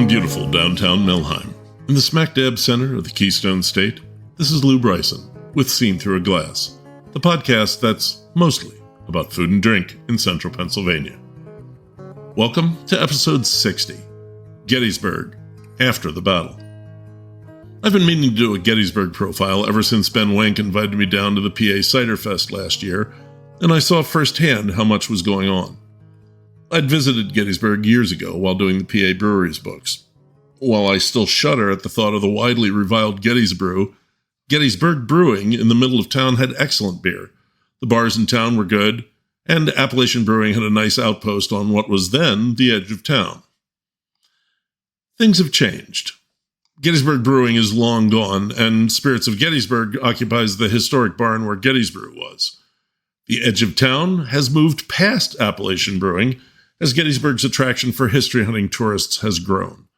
beautiful downtown Melheim, in the smack dab center of the Keystone State, this is Lou Bryson with Seen Through a Glass, the podcast that's mostly about food and drink in central Pennsylvania. Welcome to episode 60, Gettysburg, After the Battle. I've been meaning to do a Gettysburg profile ever since Ben Wank invited me down to the PA Cider Fest last year, and I saw firsthand how much was going on. I'd visited Gettysburg years ago while doing the PA Breweries books. While I still shudder at the thought of the widely reviled Gettysburg Brewing in the middle of town had excellent beer. The bars in town were good, and Appalachian Brewing had a nice outpost on what was then the edge of town. Things have changed. Gettysburg Brewing is long gone, and Spirits of Gettysburg occupies the historic barn where Gettysburg was. The edge of town has moved past Appalachian Brewing, as Gettysburg's attraction for history hunting tourists has grown.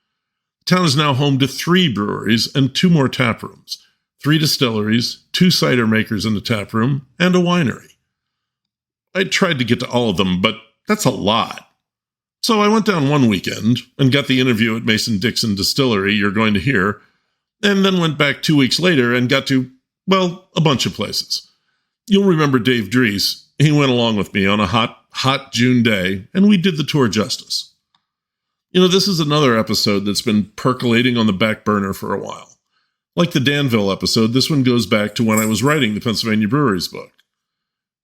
The town is now home to 3 breweries and 2 more tap rooms, 3 distilleries, 2 cider makers in a tap room, and a winery. I tried to get to all of them, but that's a lot. So I went down one weekend and got the interview at Mason Dixon Distillery you're going to hear, and then went back 2 weeks later and got to, well, a bunch of places. You'll remember Dave Dries. He went along with me on a hot June day, and we did the tour justice. This is another episode that's been percolating on the back burner for a while. Like the Danville episode, this one goes back to when I was writing the Pennsylvania Breweries book.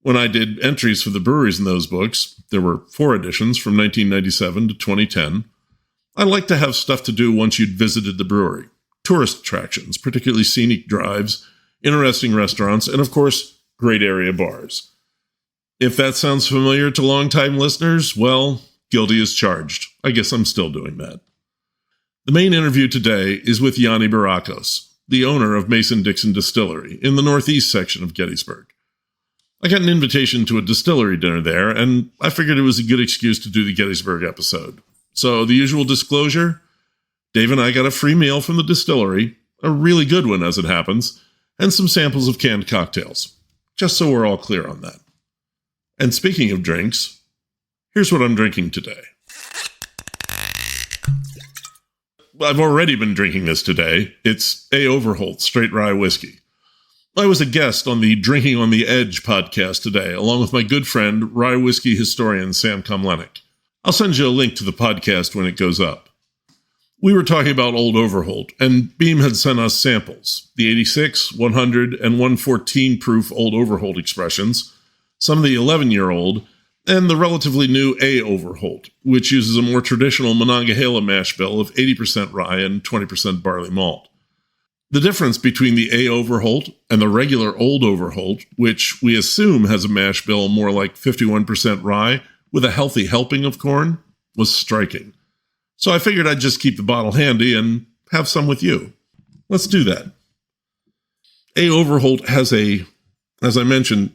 When I did entries for the breweries in those books, there were 4 editions from 1997 to 2010. I like to have stuff to do once you'd visited the brewery. Tourist attractions, particularly scenic drives, interesting restaurants, and of course, great area bars. If that sounds familiar to longtime listeners, well, guilty as charged. I guess I'm still doing that. The main interview today is with Yianni Barakos, the owner of Mason Dixon Distillery in the northeast section of Gettysburg. I got an invitation to a distillery dinner there, and I figured it was a good excuse to do the Gettysburg episode. So the usual disclosure, Dave and I got a free meal from the distillery, a really good one as it happens, and some samples of canned cocktails, just so we're all clear on that. And speaking of drinks, here's what I'm drinking today. I've already been drinking this today. It's A. Overholt Straight Rye Whiskey. I was a guest on the Drinking on the Edge podcast today, along with my good friend, rye whiskey historian Sam Komlenik. I'll send you a link to the podcast when it goes up. We were talking about Old Overholt, and Beam had sent us samples, the 86, 100, and 114 proof Old Overholt expressions, some of the 11-year-old, and the relatively new A. Overholt, which uses a more traditional Monongahela mash bill of 80% rye and 20% barley malt. The difference between the A. Overholt and the regular Old Overholt, which we assume has a mash bill more like 51% rye with a healthy helping of corn, was striking. So I figured I'd just keep the bottle handy and have some with you. Let's do that. A. Overholt has a, as I mentioned,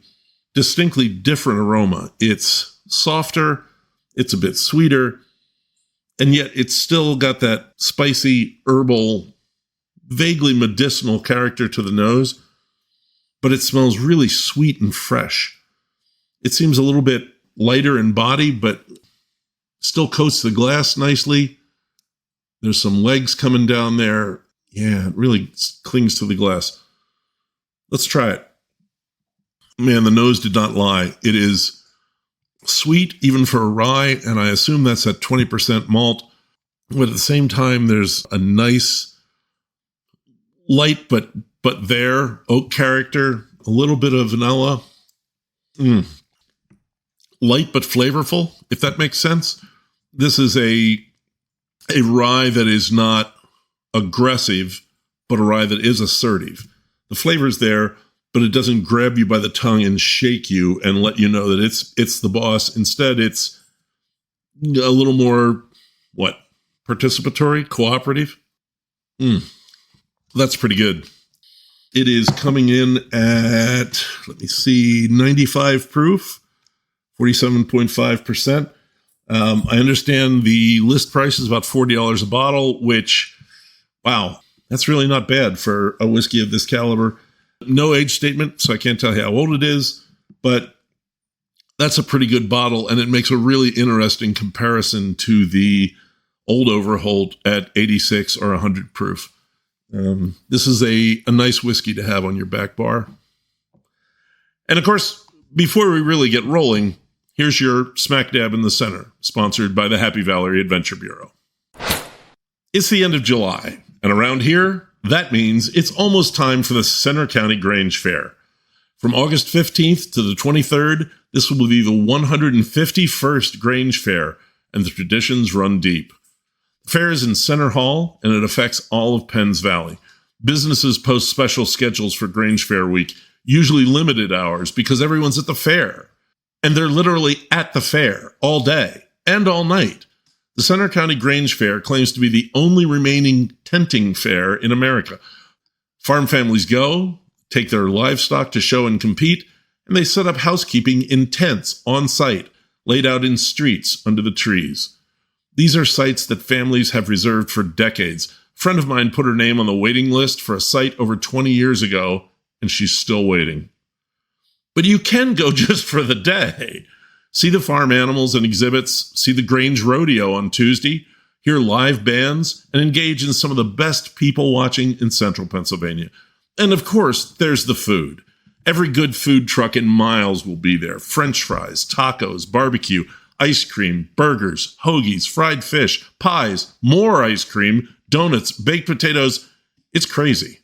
distinctly different aroma. It's softer, it's a bit sweeter, and yet it's still got that spicy, herbal, vaguely medicinal character to the nose, but it smells really sweet and fresh. It seems a little bit lighter in body, but still coats the glass nicely. There's some legs coming down there. Yeah, it really clings to the glass. Let's try it. Man, the nose did not lie. It is sweet, even for a rye, and I assume that's at 20% malt. But at the same time, there's a nice, light but there oak character, a little bit of vanilla. Light but flavorful, if that makes sense. This is a rye that is not aggressive, but a rye that is assertive. The flavor's there, but it doesn't grab you by the tongue and shake you and let you know that it's the boss. Instead, it's a little more, participatory, cooperative? That's pretty good. It is coming in at, 95 proof, 47.5%. I understand the list price is about $40 a bottle, which, wow, that's really not bad for a whiskey of this caliber. No age statement, so I can't tell you how old it is, but that's a pretty good bottle, and it makes a really interesting comparison to the old Overholt at 86 or 100 proof. This is a nice whiskey to have on your back bar. And of course, before we really get rolling, here's your smack dab in the center, sponsored by the Happy Valley Adventure Bureau. It's the end of July, and around here, that means it's almost time for the Center County Grange Fair. From August 15th to the 23rd, this will be the 151st Grange Fair, and the traditions run deep. The fair is in Center Hall, and it affects all of Penns Valley. Businesses post special schedules for Grange Fair Week, usually limited hours, because everyone's at the fair. And they're literally at the fair all day and all night. The Center County Grange Fair claims to be the only remaining tenting fair in America. Farm families go, take their livestock to show and compete, and they set up housekeeping in tents on site, laid out in streets under the trees. These are sites that families have reserved for decades. A friend of mine put her name on the waiting list for a site over 20 years ago, and she's still waiting. But you can go just for the day. See the farm animals and exhibits, see the Grange Rodeo on Tuesday, hear live bands, and engage in some of the best people watching in central Pennsylvania. And of course, there's the food. Every good food truck in miles will be there. French fries, tacos, barbecue, ice cream, burgers, hoagies, fried fish, pies, more ice cream, donuts, baked potatoes. It's crazy.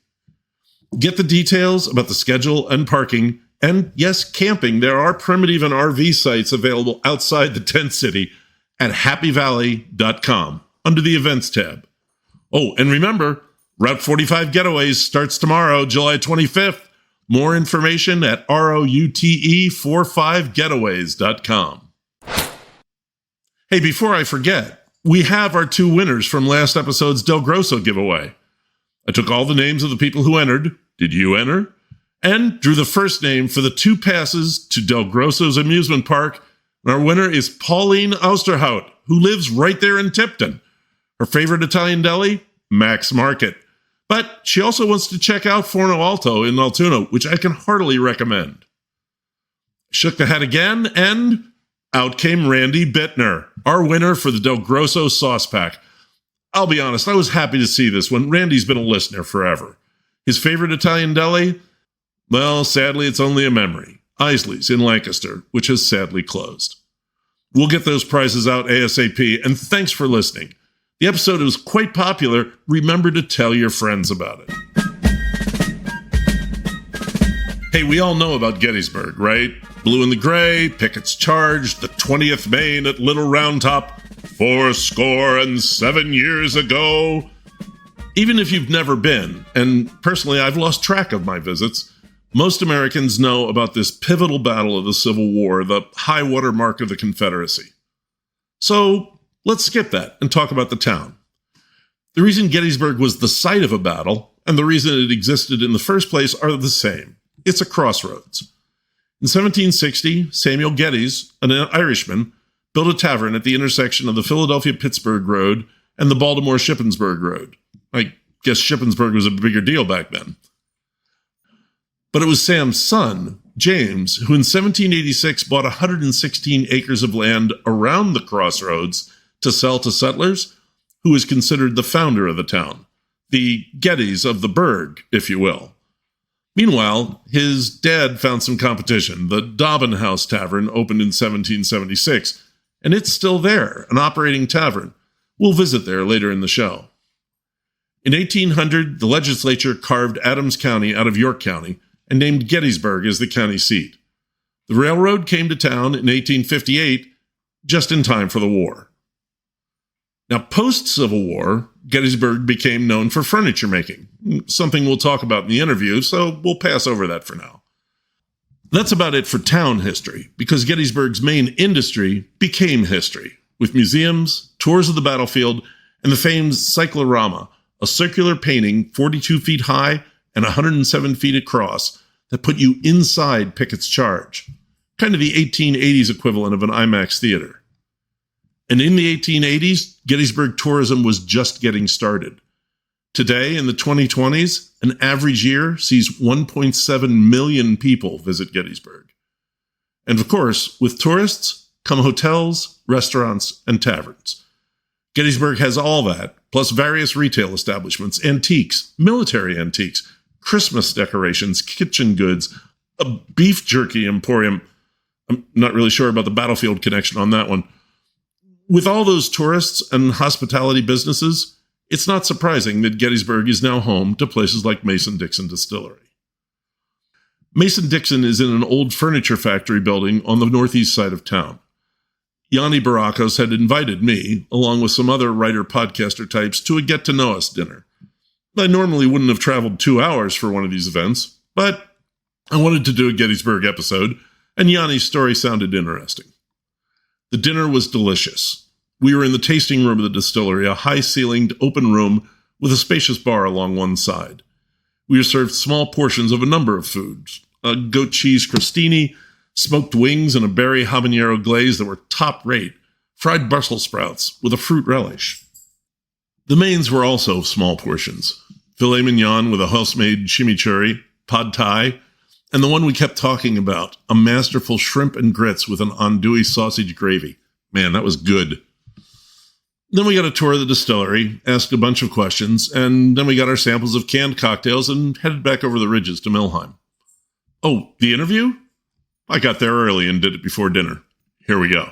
Get the details about the schedule and parking, and yes, camping. There are primitive and RV sites available outside the tent city at happyvalley.com under the events tab. Oh, and remember, Route 45 Getaways starts tomorrow, July 25th. More information at ROUTE45getaways.com. Hey, before I forget, we have our 2 winners from last episode's Del Grosso giveaway. I took all the names of the people who entered. Did you enter? And drew the first name for the 2 passes to Del Grosso's amusement park. And our winner is Pauline Austerhout, who lives right there in Tipton. Her favorite Italian deli? Max Market. But she also wants to check out Forno Alto in Altoona, which I can heartily recommend. Shook the hat again, and out came Randy Bittner, our winner for the Del Grosso sauce pack. I'll be honest, I was happy to see this one. Randy's been a listener forever. His favorite Italian deli? Well, sadly, it's only a memory. Isley's in Lancaster, which has sadly closed. We'll get those prizes out ASAP, and thanks for listening. The episode was quite popular. Remember to tell your friends about it. Hey, we all know about Gettysburg, right? Blue and the gray, pickets charged, the 20th Maine at Little Round Top, 77 years ago. Even if you've never been, and personally I've lost track of my visits, most Americans know about this pivotal battle of the Civil War, the high water mark of the Confederacy. So let's skip that and talk about the town. The reason Gettysburg was the site of a battle, and the reason it existed in the first place, are the same. It's a crossroads. In 1760, Samuel Geddes, an Irishman, built a tavern at the intersection of the Philadelphia-Pittsburgh Road and the Baltimore-Shippensburg Road. I guess Shippensburg was a bigger deal back then. But it was Sam's son, James, who in 1786 bought 116 acres of land around the crossroads to sell to settlers, who is considered the founder of the town, the Geddes of the burg, if you will. Meanwhile, his dad found some competition. The Dobbin House Tavern opened in 1776, and it's still there, an operating tavern. We'll visit there later in the show. In 1800, the legislature carved Adams County out of York County and named Gettysburg as the county seat. The railroad came to town in 1858, just in time for the war. Now, post-Civil War, Gettysburg became known for furniture making, something we'll talk about in the interview, so we'll pass over that for now. That's about it for town history, because Gettysburg's main industry became history, with museums, tours of the battlefield, and the famed cyclorama, a circular painting 42 feet high and 107 feet across that put you inside Pickett's Charge, kind of the 1880s equivalent of an IMAX theater. And in the 1880s, Gettysburg tourism was just getting started. Today, in the 2020s, an average year sees 1.7 million people visit Gettysburg. And of course, with tourists come hotels, restaurants, and taverns. Gettysburg has all that, plus various retail establishments, antiques, military antiques, Christmas decorations, kitchen goods, a beef jerky emporium. I'm not really sure about the battlefield connection on that one. With all those tourists and hospitality businesses, it's not surprising that Gettysburg is now home to places like Mason Dixon Distillery. Mason Dixon is in an old furniture factory building on the northeast side of town. Yianni Barakos had invited me, along with some other writer-podcaster types, to a get-to-know-us dinner. I normally wouldn't have traveled 2 hours for one of these events, but I wanted to do a Gettysburg episode, and Yianni's story sounded interesting. The dinner was delicious. We were in the tasting room of the distillery, a high-ceilinged open room with a spacious bar along one side. We were served small portions of a number of foods, a goat cheese crostini, smoked wings and a berry habanero glaze that were top-rate, fried Brussels sprouts with a fruit relish. The mains were also small portions, filet mignon with a house-made chimichurri, pad thai, and the one we kept talking about, a masterful shrimp and grits with an andouille sausage gravy. Man, that was good. Then we got a tour of the distillery, asked a bunch of questions, and then we got our samples of canned cocktails and headed back over the ridges to Milheim. Oh, the interview? I got there early and did it before dinner. Here we go.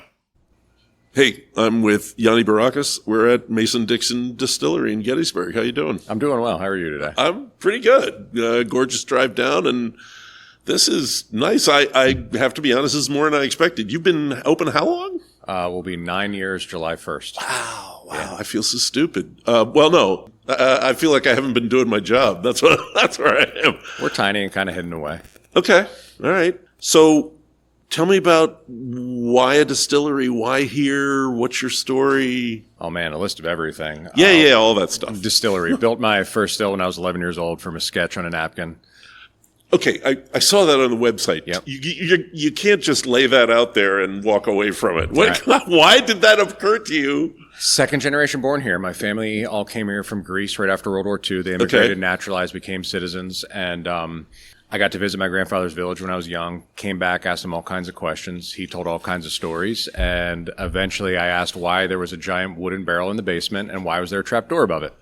Hey, I'm with Yianni Barakos. We're at Mason Dixon Distillery in Gettysburg. How you doing? I'm doing well. How are you today? I'm pretty good. Gorgeous drive down, and this is nice. I have to be honest, this is more than I expected. You've been open how long? Will be 9 years, July 1st. Wow. Yeah. I feel so stupid. Well, no, I feel like I haven't been doing my job. That's where I am. We're tiny and kind of hidden away. Okay. All right. So tell me about why a distillery, why here, what's your story? Oh, man, a list of everything. Yeah, all that stuff. Distillery. Built my first still when I was 11 years old from a sketch on a napkin. Okay, I saw that on the website. Yep. You can't just lay that out there and walk away from it. Right. Why did that occur to you? Second generation born here. My family all came here from Greece right after World War II. They immigrated, naturalized, became citizens, and I got to visit my grandfather's village when I was young, came back, asked him all kinds of questions. He told all kinds of stories, and eventually I asked why there was a giant wooden barrel in the basement and why was there a trap door above it.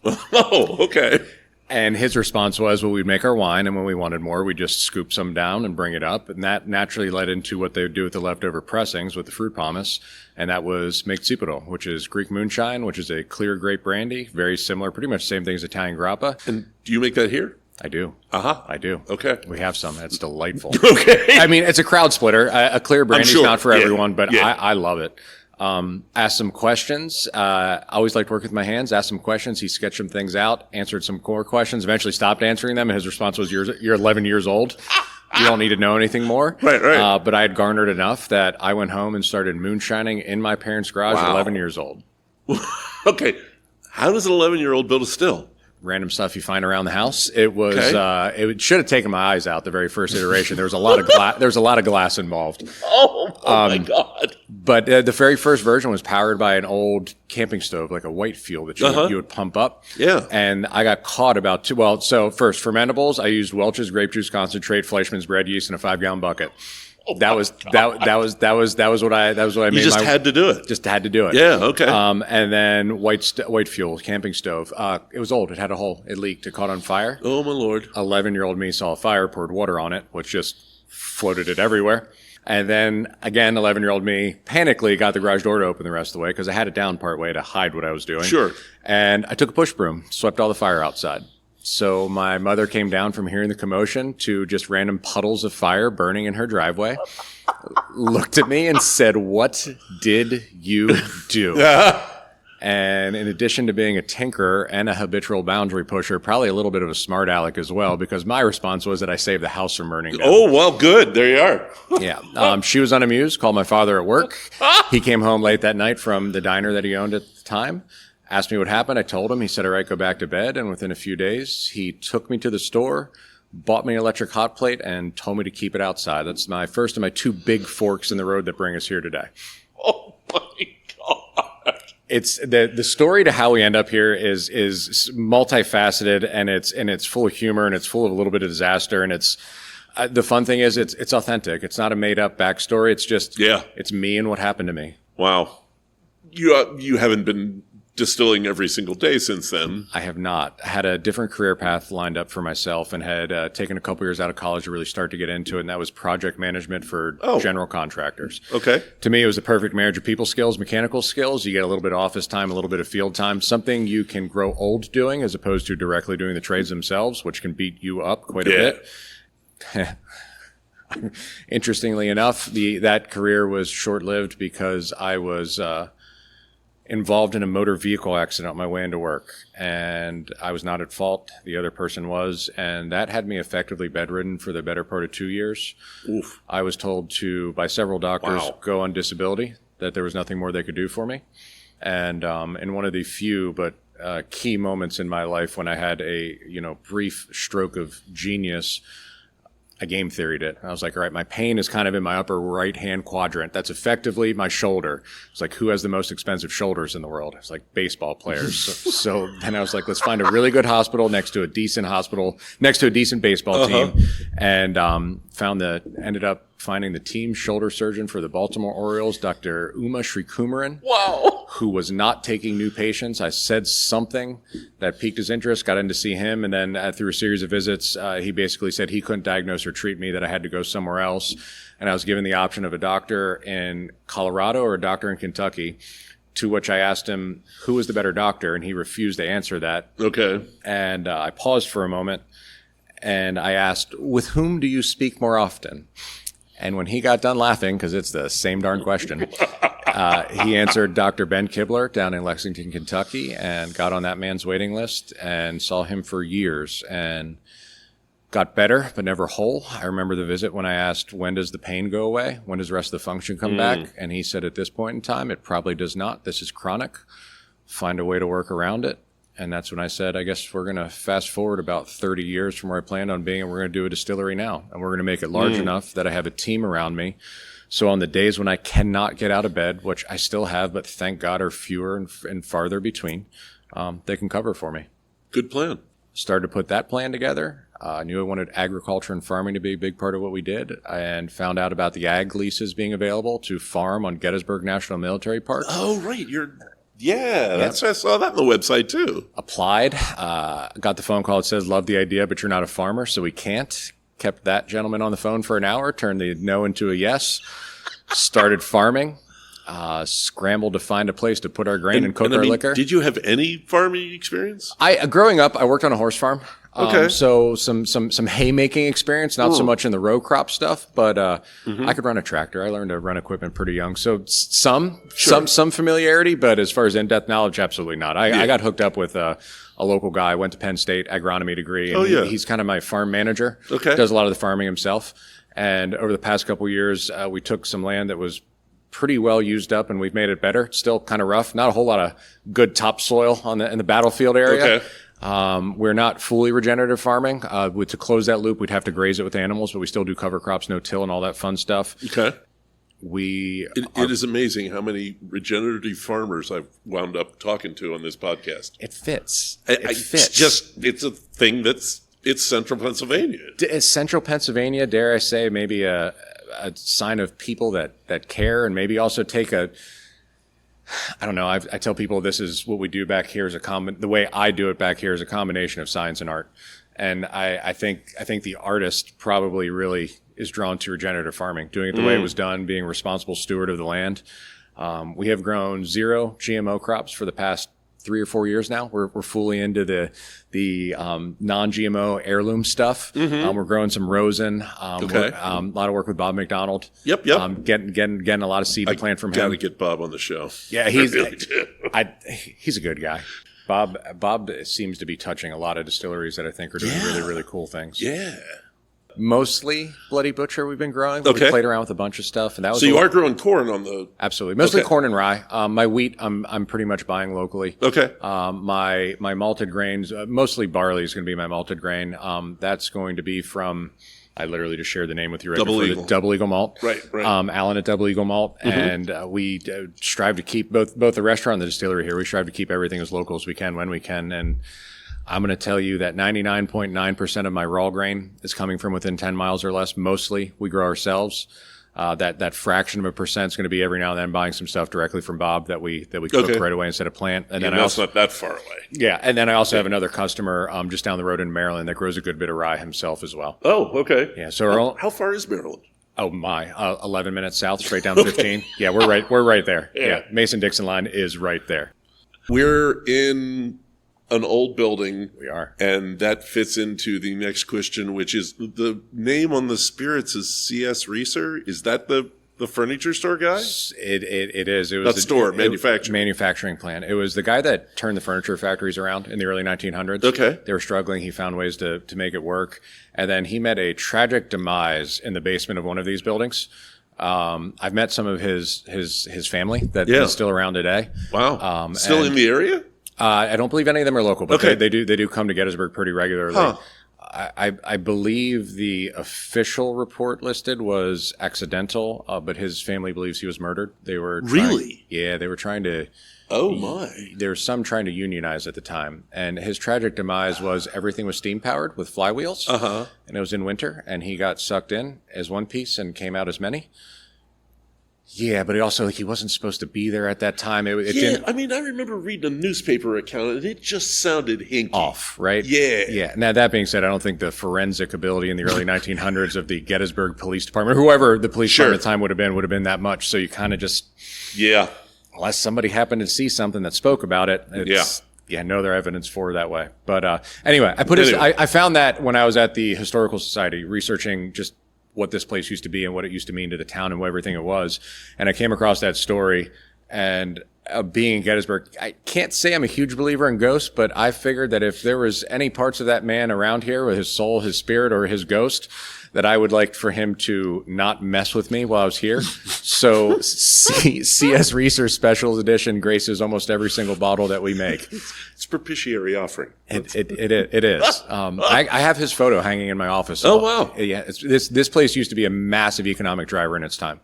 Oh, okay. And his response was, well, we'd make our wine, and when we wanted more, we'd just scoop some down and bring it up. And that naturally led into what they would do with the leftover pressings with the fruit pomace, and that was make Tsipouro, which is Greek moonshine, which is a clear grape brandy, very similar, pretty much the same thing as Italian grappa. And do you make that here? I do. Uh-huh. I do. Okay. We have some. It's delightful. Okay. I mean, it's a crowd splitter. A clear brandy's not for everyone, but Yeah. I love it. Asked some questions. I always liked working with my hands. Asked some questions. He sketched some things out, answered some core questions, eventually stopped answering them. And his response was, you're 11 years old. You don't need to know anything more. Right. But I had garnered enough that I went home and started moonshining in my parents' garage at 11 years old. Okay. How does an 11-year-old build a still? Random stuff you find around the house. It was, it should have taken my eyes out the very first iteration. There was a lot of glass. There was a lot of glass involved. Oh my God! But the very first version was powered by an old camping stove, like a white fuel that you would pump up. Yeah. And I got caught about so first fermentables, I used Welch's grape juice concentrate, Fleischmann's bread yeast in a 5-gallon bucket. That was what I made. You just had to do it. Just had to do it. Yeah. Okay. And then white fuel camping stove. It was old. It had a hole. It leaked. It caught on fire. Oh my Lord! 11-year-old me saw a fire, poured water on it, which just floated it everywhere. And then again, 11-year-old me panically got the garage door to open the rest of the way because I had it down part way to hide what I was doing. Sure. And I took a push broom, swept all the fire outside. So my mother came down from hearing the commotion to just random puddles of fire burning in her driveway, looked at me and said, "What did you do?" And in addition to being a tinkerer and a habitual boundary pusher, probably a little bit of a smart aleck as well, because my response was that I saved the house from burning down. Oh, well, good. There you are. Yeah. She was unamused, called my father at work. He came home late that night from the diner that he owned at the time. Asked me what happened. I told him. He said, all right, go back to bed. And within a few days, he took me to the store, bought me an electric hot plate, and told me to keep it outside. That's my first of my 2 big forks in the road that bring us here today. Oh, my God. It's the story to how we end up here is multifaceted, and it's full of humor, and it's full of a little bit of disaster. And it's the fun thing is it's authentic. It's not a made up backstory. It's just it's me and what happened to me. Wow. You haven't been distilling every single day since then. I have not. I had a different career path lined up for myself and had taken a couple years out of college to really start to get into it, and that was project management for general contractors. Okay. To me, it was the perfect marriage of people skills, mechanical skills. You get a little bit of office time, a little bit of field time, something you can grow old doing as opposed to directly doing the trades themselves, which can beat you up quite a bit. Interestingly enough, that career was short-lived because I was involved in a motor vehicle accident on my way into work, and I was not at fault. The other person was, and that had me effectively bedridden for the better part of 2 years. Oof. I was told by several doctors, go on disability, that there was nothing more they could do for me. And in one of the few but key moments in my life when I had a brief stroke of genius, I game theoried it. I was like, all right, my pain is kind of in my upper right-hand quadrant. That's effectively my shoulder. It's like, who has the most expensive shoulders in the world? It's like baseball players. So then I was like, let's find a really good hospital next to a decent baseball team. And ended up finding the team shoulder surgeon for the Baltimore Orioles, Dr. Uma Shrikumaran. Wow. Who was not taking new patients. I said something that piqued his interest, got in to see him, and then through a series of visits, he basically said he couldn't diagnose or treat me, that I had to go somewhere else. And I was given the option of a doctor in Colorado or a doctor in Kentucky, to which I asked him who was the better doctor, and he refused to answer that. Okay. And I paused for a moment, and I asked, with whom do you speak more often? And when he got done laughing, because it's the same darn question, he answered Dr. Ben Kibler down in Lexington, Kentucky, and got on that man's waiting list and saw him for years and got better, but never whole. I remember the visit when I asked, when does the pain go away? When does the rest of the function come back? And he said, at this point in time, it probably does not. This is chronic. Find a way to work around it. And that's when I said, I guess we're going to fast forward about 30 years from where I planned on being, and we're going to do a distillery now. And we're going to make it large enough that I have a team around me. So on the days when I cannot get out of bed, which I still have, but thank God are fewer and farther between, they can cover for me. Good plan. Started to put that plan together. I knew I wanted agriculture and farming to be a big part of what we did, and found out about the ag leases being available to farm on Gettysburg National Military Park. Oh, right. That's I saw that on the website too. Applied, got the phone call that says, love the idea, but you're not a farmer, so we can't. Kept that gentleman on the phone for an hour, turned the no into a yes, started farming, scrambled to find a place to put our grain and cook our liquor. Did you have any farming experience? Growing up, I worked on a horse farm. Okay. So some haymaking experience, not so much in the row crop stuff, but I could run a tractor. I learned to run equipment pretty young. So some familiarity, but as far as in-depth knowledge, absolutely not. I got hooked up with a local guy, went to Penn State, agronomy degree, and he's kind of my farm manager. Okay. Does a lot of the farming himself. And over the past couple of years, we took some land that was pretty well used up, and we've made it better. Still kind of rough. Not a whole lot of good topsoil in the battlefield area. Okay. We're not fully regenerative farming. To close that loop, we'd have to graze it with animals, but we still do cover crops, no-till, and all that fun stuff. Okay. It is amazing how many regenerative farmers I've wound up talking to on this podcast. It fits. It's a thing it's central Pennsylvania. Central Pennsylvania, dare I say, maybe a sign of people that care, and maybe also take I don't know. I tell people this is what we do back here the way I do it back here is a combination of science and art. And I think the artist probably really is drawn to regenerative farming, doing it the way it was done, being a responsible steward of the land. We have grown 0 GMO crops for the past 3 or 4 years now. We're fully into the non-GMO heirloom stuff. We're growing some rosin. A lot of work with Bob McDonald. Yep. Getting a lot of seed to plant from him. Got to get Bob on the show. Yeah, he's a good guy. Bob seems to be touching a lot of distilleries that I think are doing really, really cool things. Yeah. Mostly Bloody Butcher we've been growing. We played around with a bunch of stuff. And that was so you are growing corn on the... Absolutely. Mostly corn and rye. My wheat, I'm pretty much buying locally. Okay. My malted grains, mostly barley is going to be my malted grain. That's going to be from... I literally just shared the name with you right before. Double Eagle Malt. Right. Alan at Double Eagle Malt. And we strive to keep both the restaurant and the distillery here. We strive to keep everything as local as we can when we can. And I'm going to tell you that 99.9% of my raw grain is coming from within 10 miles or less. Mostly we grow ourselves. That fraction of a percent is going to be every now and then buying some stuff directly from Bob that we cook right away instead of plant. And then that's not that far away. Yeah, and then I also have another customer just down the road in Maryland that grows a good bit of rye himself as well. Oh, okay. Yeah. So how far is Maryland? Oh my, 11 minutes south, straight down 15. Yeah, we're right there. Yeah. Mason Dixon line is right there. We're in an old building. We are. And that fits into the next question, which is the name on the spirits is C.S. Reeser. Is that the furniture store guy? It is. It was manufacturing plant. It was the guy that turned the furniture factories around in the early 1900s. Okay. They were struggling. He found ways to make it work. And then he met a tragic demise in the basement of one of these buildings. I've met some of his family that is still around today. Wow. Still in the area? I don't believe any of them are local, but they do come to Gettysburg pretty regularly. Huh. I believe the official report listed was accidental, but his family believes he was murdered. They were they were trying to. Oh my! There was some trying to unionize at the time, and his tragic demise was everything was steam powered with flywheels, and it was in winter, and he got sucked in as one piece and came out as many. Yeah, but he wasn't supposed to be there at that time. It didn't. I mean, I remember reading a newspaper account, and it just sounded hinky. Off, right? Yeah. Now, that being said, I don't think the forensic ability in the early 1900s of the Gettysburg Police Department, whoever the police department at the time would have been that much. So you kind of just... Yeah. Unless somebody happened to see something that spoke about it. No other evidence for that way. But anyway, I found that when I was at the Historical Society researching just what this place used to be and what it used to mean to the town and what everything it was. And I came across that story, and being in Gettysburg, I can't say I'm a huge believer in ghosts, but I figured that if there was any parts of that man around here with his soul, his spirit, or his ghost, that I would like for him to not mess with me while I was here. So C.S. Reeser Special Edition graces almost every single bottle that we make. It's propitiatory offering. It is. I have his photo hanging in my office. Oh, wow. Yeah, this place used to be a massive economic driver in its time.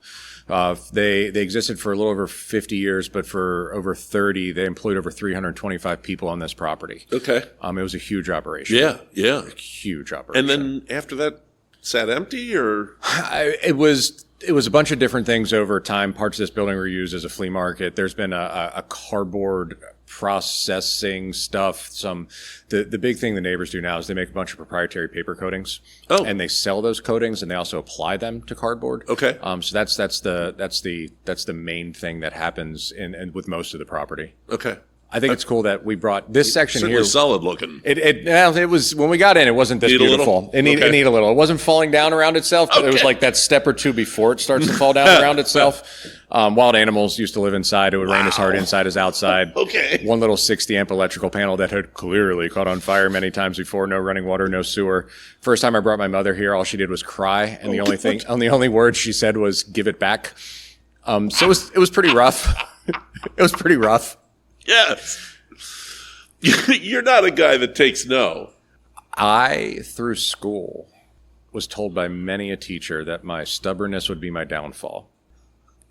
They existed for a little over 50 years, but for over 30, they employed over 325 people on this property. Okay. It was a huge operation. Yeah. A huge operation. And then after that, sat empty, or? It was a bunch of different things over time. Parts of this building were used as a flea market. There's been a cardboard processing stuff. The big thing the neighbors do now is they make a bunch of proprietary paper coatings. Oh. And they sell those coatings, and they also apply them to cardboard. Okay. So that's the main thing that happens in with most of the property. Okay. I think it's cool that we brought this section here. Solid looking. It was, when we got in, it wasn't this beautiful. It needed a little. It wasn't falling down around itself. But it was like that step or two before it starts to fall down around itself. Wild animals used to live inside. It would rain as hard inside as outside. Okay. One little 60 amp electrical panel that had clearly caught on fire many times before. No running water, no sewer. First time I brought my mother here, all she did was cry, and the only word she said was "give it back." So it was pretty rough. It was pretty rough. Yes. You're not a guy that takes no. I, through school, was told by many a teacher that my stubbornness would be my downfall.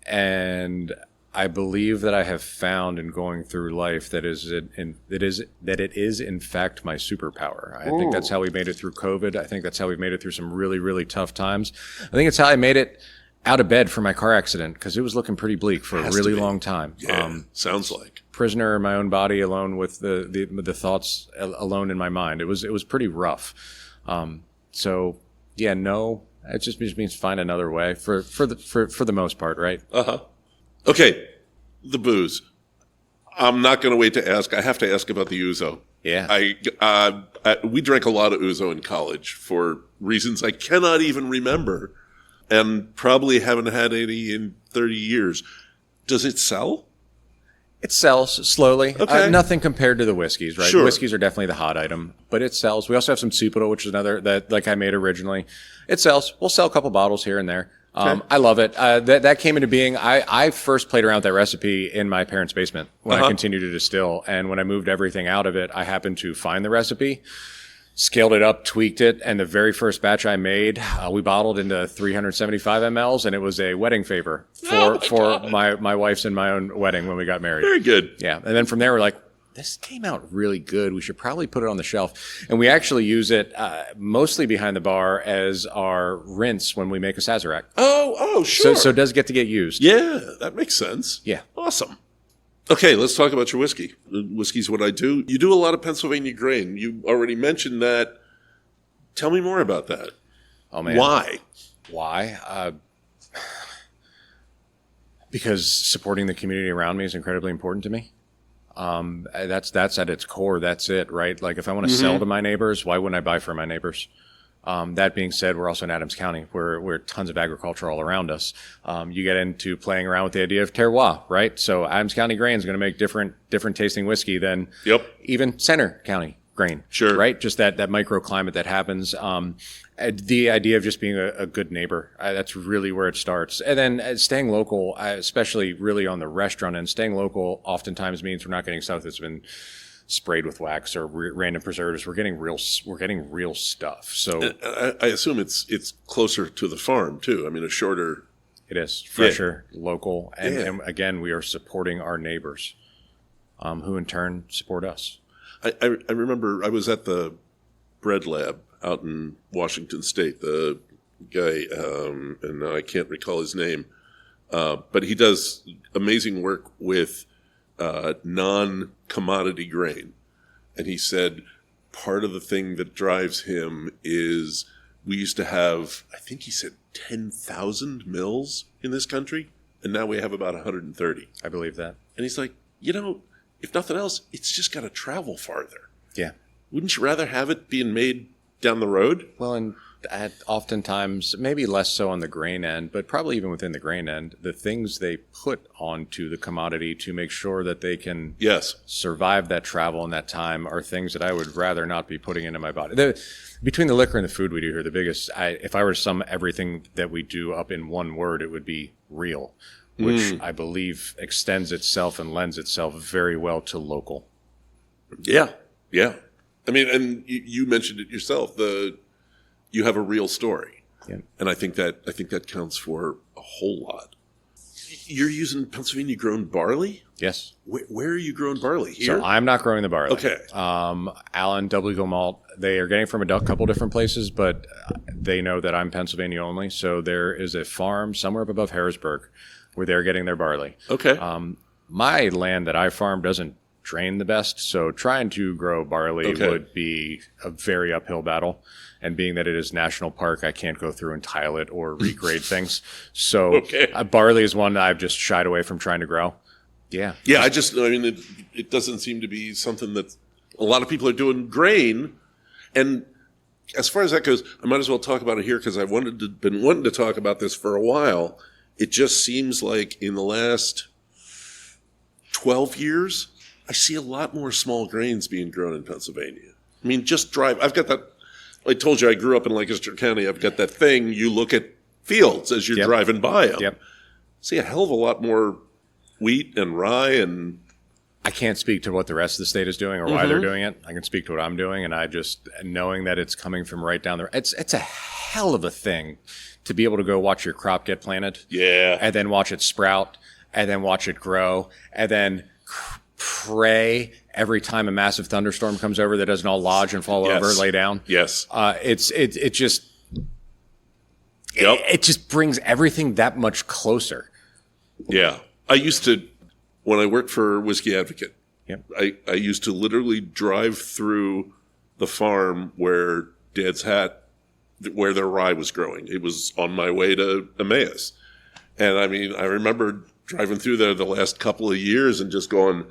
And I believe that I have found in going through life that it is in fact my superpower. I think that's how we made it through COVID. I think that's how we made it through some really, really tough times. I think it's how I made it out of bed for my car accident, because it was looking pretty bleak for a really long time. Yeah, sounds like prisoner in my own body, alone with the thoughts alone in my mind. It was pretty rough. So yeah, no, it just means find another way for the most part, right? Okay, the booze. I'm not going to wait to ask. I have to ask about the ouzo. Yeah, we drank a lot of ouzo in college for reasons I cannot even remember. And probably haven't had any in 30 years. Does it sell? It sells slowly. Okay. Nothing compared to the whiskeys, right? Sure. Whiskeys are definitely the hot item, but it sells. We also have some Tsipouro, which is another that like I made originally. It sells. We'll sell a couple bottles here and there. Okay. I love it. That came into being. I first played around with that recipe in my parents' basement when I continued to distill. And when I moved everything out of it, I happened to find the recipe. Scaled it up, tweaked it, and the very first batch I made, we bottled into 375 mLs, and it was a wedding favor for my wife's and my own wedding when we got married. Very good. Yeah, and then from there we're like, this came out really good. We should probably put it on the shelf. And we actually use it mostly behind the bar as our rinse when we make a Sazerac. Oh, sure. So it does get to get used. Yeah, that makes sense. Yeah. Awesome. Okay, let's talk about your whiskey. Whiskey's what I do. You do a lot of Pennsylvania grain. You already mentioned that. Tell me more about that. Oh, man. Why? Because supporting the community around me is incredibly important to me. That's at its core. That's it, right? Like if I want to sell to my neighbors, why wouldn't I buy from my neighbors? That being said, we're also in Adams County. We're tons of agriculture all around us. You get into playing around with the idea of terroir, right? So Adams County grain is going to make different tasting whiskey than even Center County grain. Sure. Right? Just that microclimate that happens. The idea of just being a good neighbor, that's really where it starts. And then staying local, especially really on the restaurant end, staying local oftentimes means we're not getting stuff that's been sprayed with wax or random preservatives. We're getting real stuff. So I assume it's closer to the farm too. I mean, it's shorter. It is fresher, local, and again, we are supporting our neighbors, who in turn support us. I remember I was at the bread lab out in Washington State. The guy, and now I can't recall his name, but he does amazing work with non-commodity grain. And he said part of the thing that drives him is we used to have, I think he said 10,000 mills in this country, and now we have about 130. I believe that. And he's like, if nothing else, it's just got to travel farther. Yeah. Wouldn't you rather have it being made down the road? Well, and oftentimes, maybe less so on the grain end, but probably even within the grain end, the things they put onto the commodity to make sure that they can survive that travel and that time are things that I would rather not be putting into my body. Between the liquor and the food we do here, the biggest, if I were to sum everything that we do up in one word, it would be real, which I believe extends itself and lends itself very well to local. Yeah. I mean, and you mentioned it yourself. You have a real story, and I think that counts for a whole lot. You're using Pennsylvania grown barley? Yes. Where are you growing barley? Here? So I'm not growing the barley. Okay. Allen, Double Eagle Malt, they are getting from a couple different places, but they know that I'm Pennsylvania only. So there is a farm somewhere up above Harrisburg where they're getting their barley. Okay. My land that I farm doesn't drain the best, so trying to grow barley would be a very uphill battle. And being that it is national park, I can't go through and tile it or regrade things. So barley is one that I've just shied away from trying to grow. Yeah. Yeah, it doesn't seem to be something that a lot of people are doing grain. And as far as that goes, I might as well talk about it here because I've been wanting to talk about this for a while. It just seems like in the last 12 years, I see a lot more small grains being grown in Pennsylvania. I mean, I've got that. I told you I grew up in Lancaster County. I've got that thing. You look at fields as you're driving by them. Yep. See a hell of a lot more wheat and rye and. I can't speak to what the rest of the state is doing or why they're doing it. I can speak to what I'm doing, and I just knowing that it's coming from right down there. It's a hell of a thing to be able to go watch your crop get planted. Yeah. And then watch it sprout, and then watch it grow, and then pray every time a massive thunderstorm comes over that doesn't all lodge and fall over, lay down. Yes. It just brings everything that much closer. Yeah. I used to, when I worked for Whiskey Advocate, I used to literally drive through the farm where where their rye was growing. It was on my way to Emmaus. And I mean, I remember driving through there the last couple of years and just going,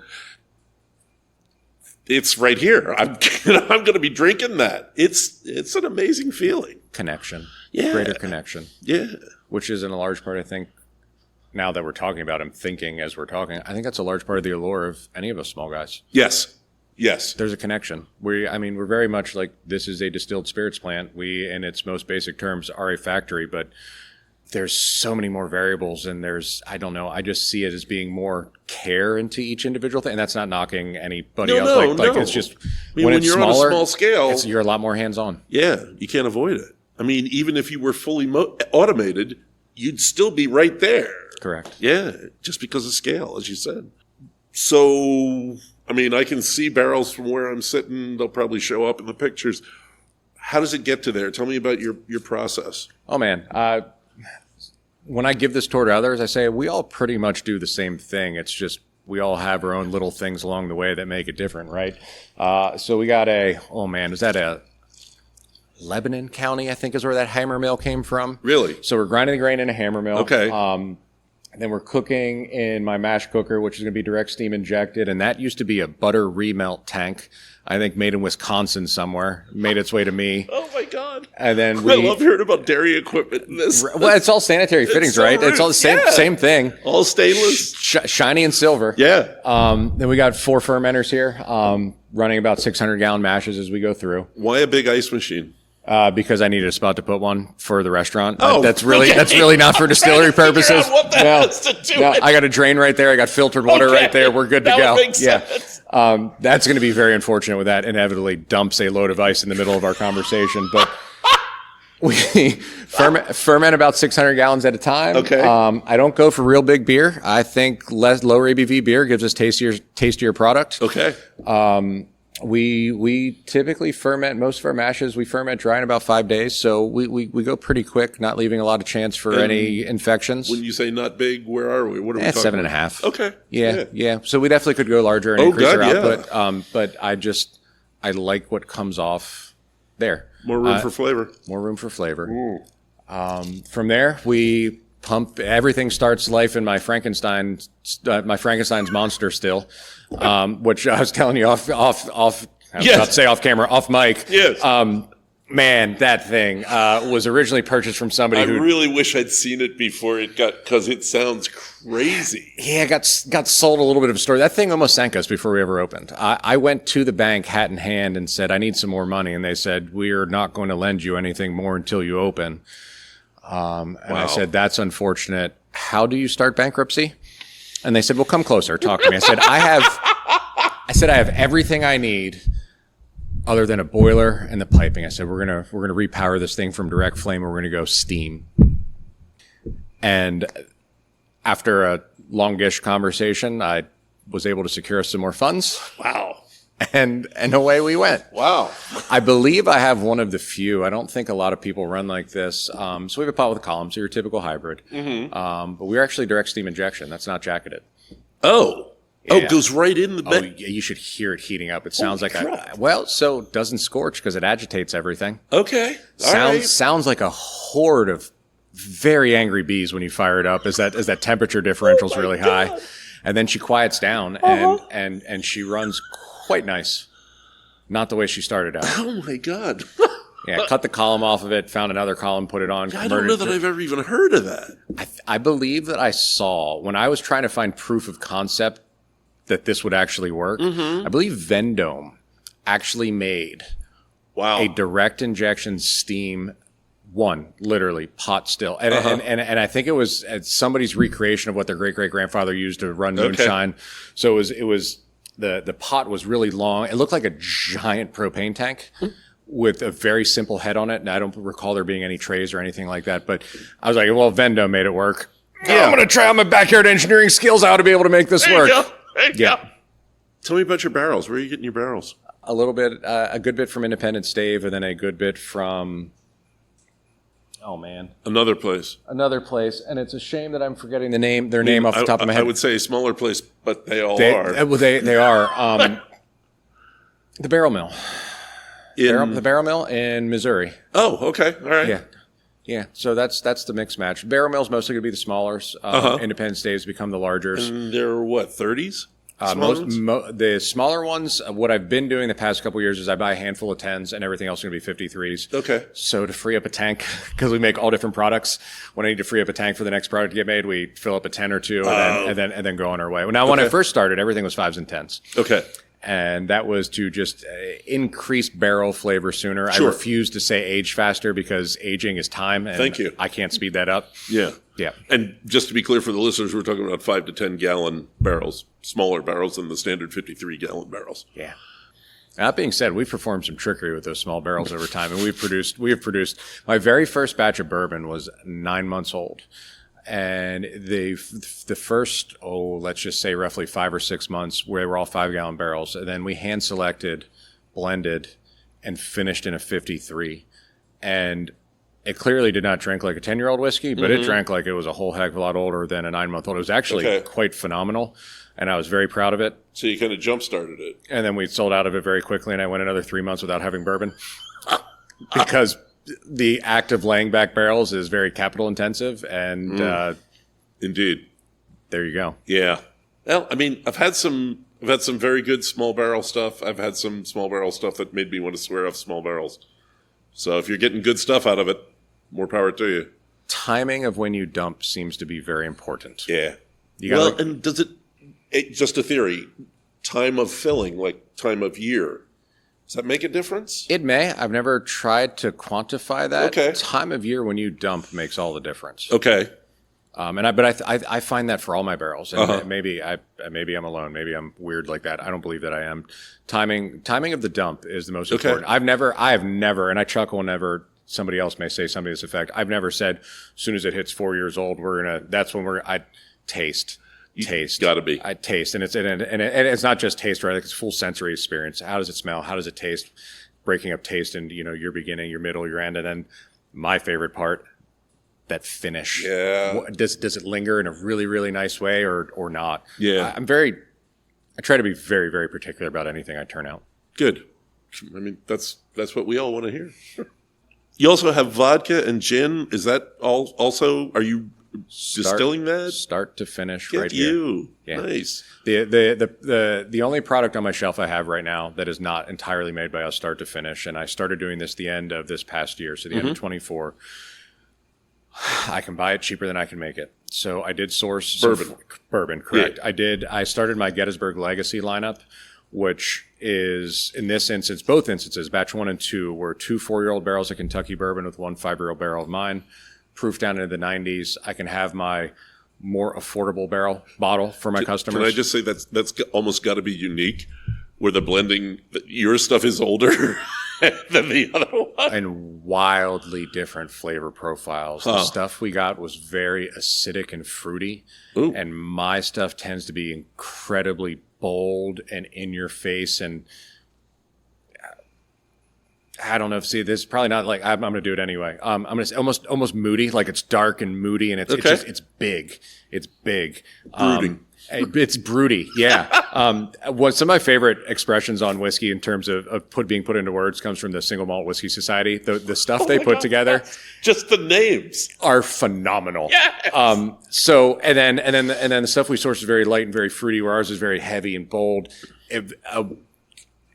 it's right here. I'm going to be drinking that. It's an amazing feeling. Connection. Yeah. Greater connection. Yeah. Which is in a large part, I think, now that we're talking about him, thinking as we're talking, I think that's a large part of the allure of any of us small guys. Yes. There's a connection. We're very much like, this is a distilled spirits plant. We, in its most basic terms, are a factory, but there's so many more variables, and I just see it as being more care into each individual thing. And that's not knocking anybody else. No. It's just, when it's you're smaller, on a small scale, you're a lot more hands-on. Yeah, you can't avoid it. I mean, even if you were fully automated, you'd still be right there. Correct. Yeah, just because of scale, as you said. So, I mean, I can see barrels from where I'm sitting. They'll probably show up in the pictures. How does it get to there? Tell me about your process. Oh, man. When I give this tour to others, I say we all pretty much do the same thing. It's just we all have our own little things along the way that make it different, right? So we got is that a Lebanon County, I think is where that hammer mill came from. Really? So we're grinding the grain in a hammer mill. Okay. Then we're cooking in my mash cooker, which is going to be direct steam injected. And that used to be a butter remelt tank, I think made in Wisconsin somewhere. Made its way to me. Oh, my God. And then I love hearing about dairy equipment in this. Well, it's all sanitary fittings, so right? It's all the same thing. All stainless. Shiny and silver. Yeah. Then we got 4 fermenters here, running about 600-gallon mashes as we go through. Why a big ice machine? Because I needed a spot to put one for the restaurant. Oh, that's really not for distillery purposes. What the hell has to do it? I got a drain right there. I got filtered water right there. We're good to go. Makes sense. That's going to be very unfortunate with that. Inevitably dumps a load of ice in the middle of our conversation, but we ferment about 600 gallons at a time. Okay. I don't go for real big beer. I think lower ABV beer gives us tastier product. Okay. We typically ferment most of our mashes. We ferment dry in about 5 days, so we go pretty quick, not leaving a lot of chance for any infections. When you say not big, where are we? What are we talking 7.5. about? Okay. Yeah. So we definitely could go larger and increase our output. Yeah. But I like what comes off there. More room for flavor. More room for flavor. From there, we pump. Everything starts life in my Frankenstein's monster still, which I was telling you off. I was about to say off camera, off mic. Yes. Man, that thing was originally purchased from somebody who. I really wish I'd seen it before it got, because it sounds crazy. Yeah, got sold a little bit of a story. That thing almost sank us before we ever opened. I went to the bank, hat in hand, and said, I need some more money. And they said, we're not going to lend you anything more until you open. And I said, that's unfortunate. How do you start bankruptcy? And they said, well, come closer. Talk to me. I said, I have everything I need other than a boiler and the piping. I said, we're going to repower this thing from direct flame, and we're going to go steam. And after a longish conversation, I was able to secure some more funds. Wow. And away we went. Wow. I believe I have one of the few. I don't think a lot of people run like this. So we have a pot with a column, so your typical hybrid. Mm-hmm. But we're actually direct steam injection. That's not jacketed. Oh. Yeah. Oh, it goes right in the bed. Oh, yeah, you should hear it heating up. It sounds like so it doesn't scorch because it agitates everything. Okay. All right. Sounds like a horde of very angry bees when you fire it up as that temperature differential is really high. And then she quiets down and she runs quite nice. Not the way she started out. Oh my God. Yeah, cut the column off of it, found another column, put it on. I don't know that I've ever even heard of that. I believe that I saw, when I was trying to find proof of concept that this would actually work, I believe Vendome actually made a direct injection steam literally pot still. And I think it was somebody's recreation of what their great-great-grandfather used to run moonshine. So it was the pot was really long. It looked like a giant propane tank with a very simple head on it. And I don't recall there being any trays or anything like that. But I was like, well, Vendome made it work. Yeah. I'm going to try out my backyard engineering skills out to be able to make this work. There you go. Tell me about your barrels. Where are you getting your barrels? A little bit, a good bit from Independent Stave, and then a good bit from, another place. And it's a shame that I'm forgetting their name off the top of my head. I would say a smaller place, but they are. Well, they are. The Barrel Mill. The Barrel Mill in Missouri. Oh, okay. All right. Yeah. So that's the mix match. Barrel Mill's mostly going to be the smallers. Independent Staves become the largers. And they're what, 30s? The smaller ones, what I've been doing the past couple of years is I buy a handful of 10s and everything else is going to be 53s. Okay. So to free up a tank, because we make all different products, when I need to free up a tank for the next product to get made, we fill up a 10 or 2 and then go on our way. Now, when I first started, everything was 5s and 10s. Okay. And that was to just increase barrel flavor sooner. Sure. I refuse to say age faster because aging is time. And Thank you. I can't speed that up. Yeah. Yeah. And just to be clear for the listeners, we're talking about 5 to 10 gallon barrels, smaller barrels than the standard 53 gallon barrels. Yeah. That being said, we've performed some trickery with those small barrels over time, and we have produced. My very first batch of bourbon was 9 months old, And the first, let's just say roughly 5 or 6 months, where they were all 5-gallon barrels. And then we hand selected, blended, and finished in a 53. And it clearly did not drink like a 10-year-old whiskey, but it drank like it was a whole heck of a lot older than a 9-month-old. It was actually quite phenomenal, and I was very proud of it. So you kind of jump-started it. And then we sold out of it very quickly, and I went another 3 months without having bourbon because the act of laying back barrels is very capital intensive, and indeed, there you go. Yeah. Well, I mean, I've had some very good small barrel stuff. I've had some small barrel stuff that made me want to swear off small barrels. So if you're getting good stuff out of it, more power to you. Timing of when you dump seems to be very important. Yeah. And does it, just a theory, time of filling, like time of year, does that make a difference? It may. I've never tried to quantify that. Okay. Time of year when you dump makes all the difference. Okay. But I find that for all my barrels, and maybe I'm alone. Maybe I'm weird like that. I don't believe that I am. Timing of the dump is the most important. I have never, and I chuckle whenever somebody else may say something to this effect. I've never said, as soon as it hits 4 years old, I taste. Gotta be. I taste, and it's not just taste, right? Like it's full sensory experience. How does it smell? How does it taste? Breaking up taste and your beginning, your middle, your end, and then my favorite part, that finish. Yeah. Does it linger in a really, really nice way or not? Yeah. I try to be very, very particular about anything I turn out. Good. I mean, that's what we all want to hear. You also have vodka and gin. Is that also, are you distilling that? Start to finish. Get right you. here. Yeah. Nice. The only product on my shelf I have right now that is not entirely made by us start to finish, and I started doing this the end of this past year, so the end of 24. I can buy it cheaper than I can make it. So I did source bourbon, correct. Yeah. I started my Gettysburg Legacy lineup, which is, in this instance, both instances, batch 1 and 2, were 2 4-year-old barrels of Kentucky bourbon with 1 5-year-old barrel of mine, proof down into the 90s. I can have my more affordable bottle for my customers. Can I just say that's almost got to be unique, where the blending, your stuff is older than the other one. And wildly different flavor profiles. The stuff we got was very acidic and fruity. Ooh. And my stuff tends to be incredibly bold and in your face. And I don't know if, this is probably not like, I'm going to do it anyway. I'm going to say almost moody, like it's dark and moody, and it's it's big. It's big. Brooding. It's broody, yeah. What some of my favorite expressions on whiskey in terms of being put into words comes from the Single Malt Whiskey Society. The stuff they put together, just the names are phenomenal. Yes. So and then the stuff we source is very light and very fruity, where ours is very heavy and bold.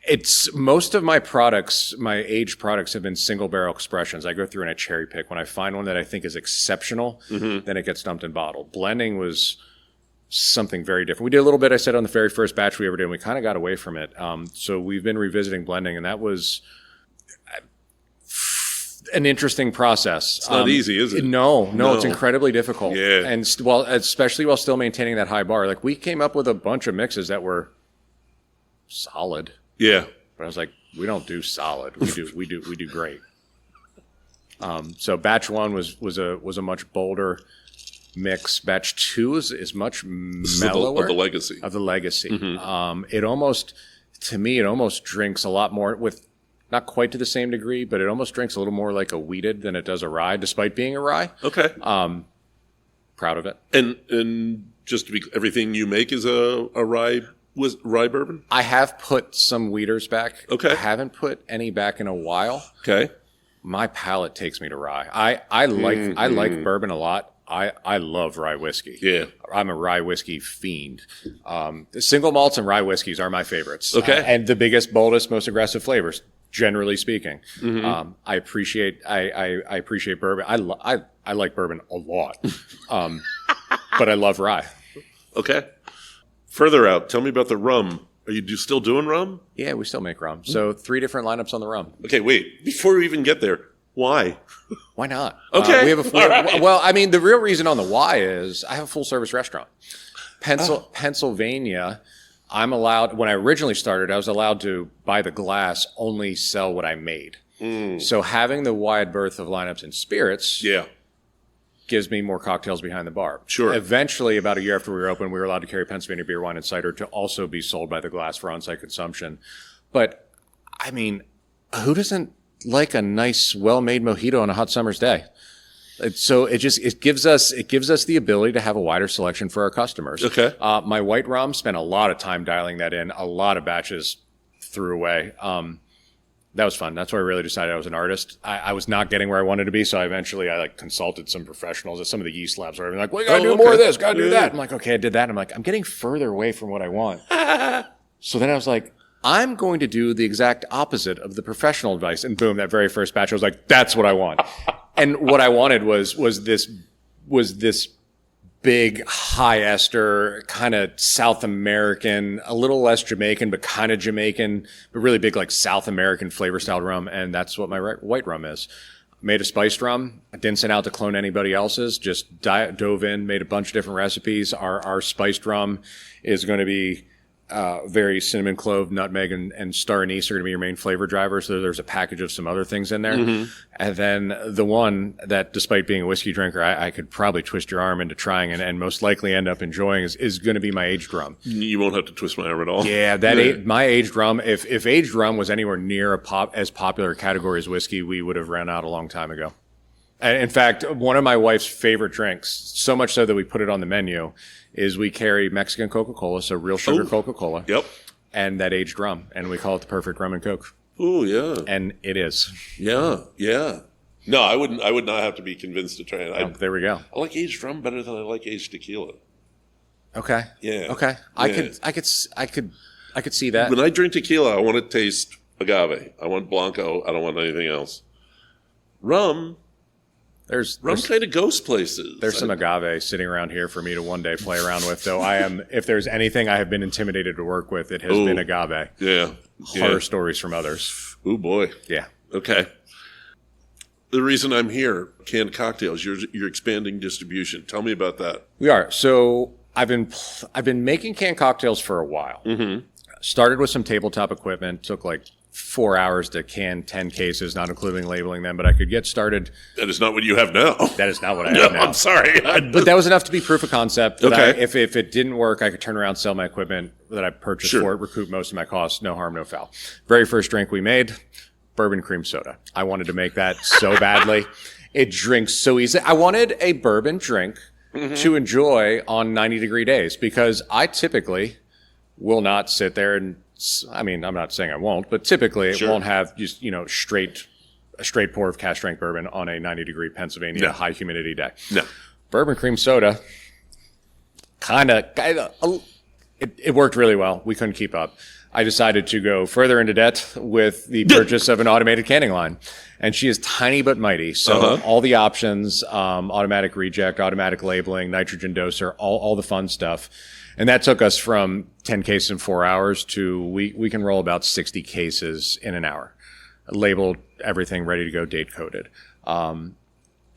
It's most of my products, my aged products, have been single barrel expressions. I go through and I cherry pick. When I find one that I think is exceptional, then it gets dumped and bottled. Blending was something very different. We did a little bit, I said, on the very first batch we ever did, and we kind of got away from it. So we've been revisiting blending, and that was an interesting process. It's not easy, is it? No, it's incredibly difficult. Yeah. And especially while still maintaining that high bar. Like, we came up with a bunch of mixes that were solid. Yeah. But I was like, we don't do solid. We do great. So batch 1 was a much bolder mix. Batch 2 is much mellower. Of the legacy. Of the legacy. It almost drinks a lot more, with not quite to the same degree, but it almost drinks a little more like a wheated than it does a rye, despite being a rye. Okay. Proud of it. And just to be, everything you make is a rye bourbon? I have put some wheaters back. Okay. I haven't put any back in a while. Okay. My palate takes me to rye. I like bourbon a lot. I love rye whiskey. Yeah. I'm a rye whiskey fiend. The single malts and rye whiskeys are my favorites. Okay. And the biggest, boldest, most aggressive flavors, generally speaking. I appreciate bourbon. I like bourbon a lot. But I love rye. Okay. Further out, tell me about the rum. Are you still doing rum? Yeah, we still make rum. So 3 different lineups on the rum. Okay, wait. Before we even get there, why? Why not? Okay. Well, I mean, the real reason on the why is I have a full-service restaurant. Pennsylvania, I'm allowed, when I originally started, I was allowed to, by the glass, only sell what I made. So having the wide berth of lineups in spirits gives me more cocktails behind the bar. Sure. Eventually, about a year after we were open, we were allowed to carry Pennsylvania beer, wine, and cider to also be sold by the glass for on-site consumption. But, I mean, who doesn't like a nice, well-made mojito on a hot summer's day? So it gives us the ability to have a wider selection for our customers. Okay. My white rum, spent a lot of time dialing that in. A lot of batches threw away. That was fun. That's where I really decided I was an artist. I was not getting where I wanted to be, so I consulted some professionals at some of the yeast labs where I'm like, well, you gotta do more of this, gotta do that. I'm like, okay, I did that. I'm like, I'm getting further away from what I want. So then I was like, I'm going to do the exact opposite of the professional advice. And boom, that very first batch, I was like, that's what I want. And what I wanted was this big, high ester, kind of South American, a little less Jamaican, but kind of Jamaican, but really big, like South American flavor style rum. And that's what my white rum is. Made a spiced rum. I didn't set out to clone anybody else's, just dove in, made a bunch of different recipes. Our spiced rum is going to be very cinnamon, clove, nutmeg, and star anise are going to be your main flavor drivers. So there's a package of some other things in there. Mm-hmm. And then the one that, despite being a whiskey drinker, I could probably twist your arm into trying and most likely end up enjoying is going to be my aged rum. You won't have to twist my arm at all. Yeah, my aged rum, if aged rum was anywhere near as popular a category as whiskey, we would have ran out a long time ago. And in fact, one of my wife's favorite drinks, so much so that we put it on the menu, is we carry Mexican Coca-Cola, so real sugar Coca-Cola. Yep. And that aged rum. And we call it the perfect rum and Coke. Oh, yeah. And it is. Yeah, yeah. No, I would not have to be convinced to try it. There we go. I like aged rum better than I like aged tequila. Okay. Yeah. Okay. Yeah. I could see that. When I drink tequila, I want to taste agave. I want Blanco. I don't want anything else. Rum kind of goes places. There's some agave sitting around here for me to one day play around with, though. If there's anything I have been intimidated to work with, it has been agave. Yeah. Horror stories from others. Oh, boy. Yeah. Okay. The reason I'm here, canned cocktails, you're expanding distribution. Tell me about that. We are. So I've been making canned cocktails for a while. Mm-hmm. Started with some tabletop equipment, took like 4 hours to can 10 cases, not including labeling them, but I could get started. That is not what you have now. That is not what I have now. I'm sorry. But that was enough to be proof of concept. Okay. If it didn't work, I could turn around, sell my equipment that I purchased for it, recoup most of my costs, no harm, no foul. Very first drink we made, bourbon cream soda. I wanted to make that so badly. It drinks so easy. I wanted a bourbon drink to enjoy on 90-degree days because I typically will not sit there and, I mean, I'm not saying I won't, but typically it won't have just, a straight pour of cask strength bourbon on a 90-degree Pennsylvania high humidity day. No. Bourbon cream soda, it worked really well. We couldn't keep up. I decided to go further into debt with the purchase of an automated canning line. And she is tiny but mighty. So all the options, automatic reject, automatic labeling, nitrogen doser, all the fun stuff. And that took us from 10 cases in 4 hours to we can roll about 60 cases in an hour. Labeled, everything ready to go, date coded.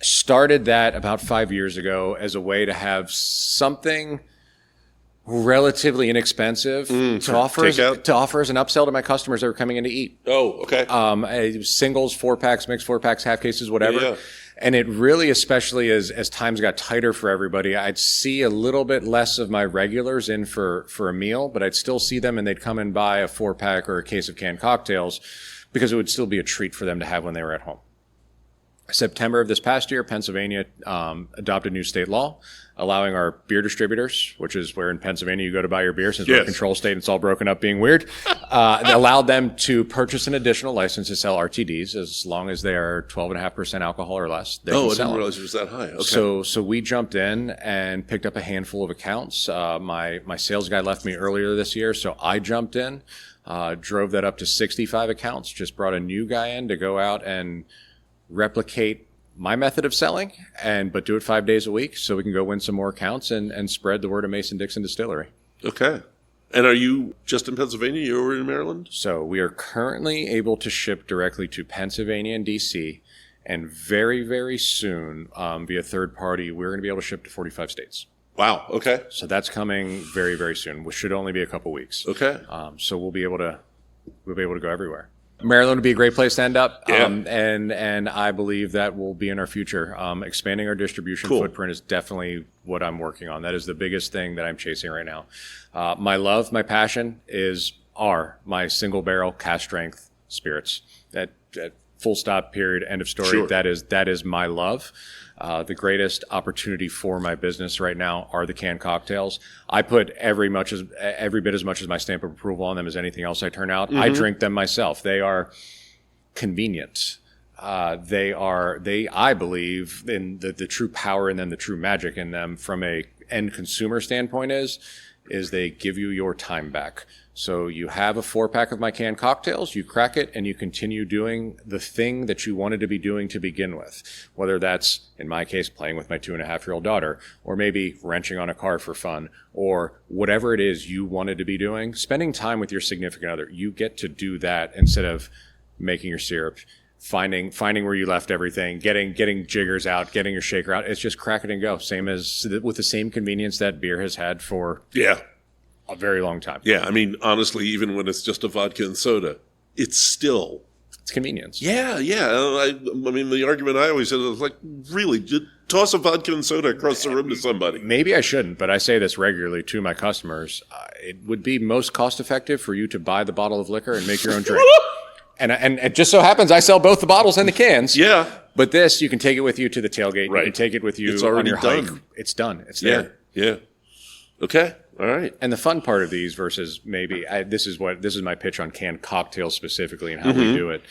Started that about 5 years ago as a way to have something relatively inexpensive to offer as an upsell to my customers that were coming in to eat. Oh, okay. Singles, 4-packs, mixed 4-packs, half cases, whatever. Yeah. And it really, especially as times got tighter for everybody, I'd see a little bit less of my regulars in for a meal, but I'd still see them and they'd come and buy a 4-pack or a case of canned cocktails because it would still be a treat for them to have when they were at home. September of this past year, Pennsylvania adopted new state law allowing our beer distributors, which is where in Pennsylvania you go to buy your beer since we're a control state and it's all broken up being weird, allowed them to purchase an additional license to sell RTDs as long as they are 12.5% alcohol or less. I didn't realize it was that high. Okay. So we jumped in and picked up a handful of accounts. My sales guy left me earlier this year, so I jumped in, drove that up to 65 accounts, just brought a new guy in to go out and replicate my method of selling, but do it 5 days a week so we can go win some more accounts and spread the word of Mason Dixon Distillery. Okay. And are you just in Pennsylvania? You're over in Maryland? So we are currently able to ship directly to Pennsylvania and D.C., and very, very soon, via third party, we're going to be able to ship to 45 states. Wow. Okay. So that's coming very, very soon, which should only be a couple weeks. Okay. So we'll be able to go everywhere. Maryland would be a great place to end up. Yeah. And I believe that will be in our future. Expanding our distribution footprint is definitely what I'm working on. That is the biggest thing that I'm chasing right now. My passion are my single barrel cask strength spirits. That full stop, period, end of story. Sure. That is my love. The greatest opportunity for my business right now are the canned cocktails. I put every bit as much as my stamp of approval on them as anything else I turn out. I drink them myself. They are convenient. I believe in the true power in them, the true magic in them from a end consumer standpoint is they give you your time back. So you have a 4-pack of my canned cocktails, you crack it, and you continue doing the thing that you wanted to be doing to begin with. Whether that's, in my case, playing with my 2.5-year-old daughter, or maybe wrenching on a car for fun, or whatever it is you wanted to be doing, spending time with your significant other. You get to do that instead of making your syrup, finding where you left everything, getting jiggers out, getting your shaker out. It's just crack it and go. Same as with the same convenience that beer has had for a very long time. Yeah, I mean, honestly, even when it's just a vodka and soda, it's convenience. Yeah. I mean, the argument I always said is like, really, just toss a vodka and soda across the room to somebody. Maybe I shouldn't, but I say this regularly to my customers. It would be most cost effective for you to buy the bottle of liquor and make your own drink. And it just so happens I sell both the bottles and the cans. Yeah. But this, you can take it with you to the tailgate. Right. You can take it with you It's already on your done. hike. It's done. It's there. Yeah. Okay. All right. And the fun part of these versus this is my pitch on canned cocktails specifically and how we do it.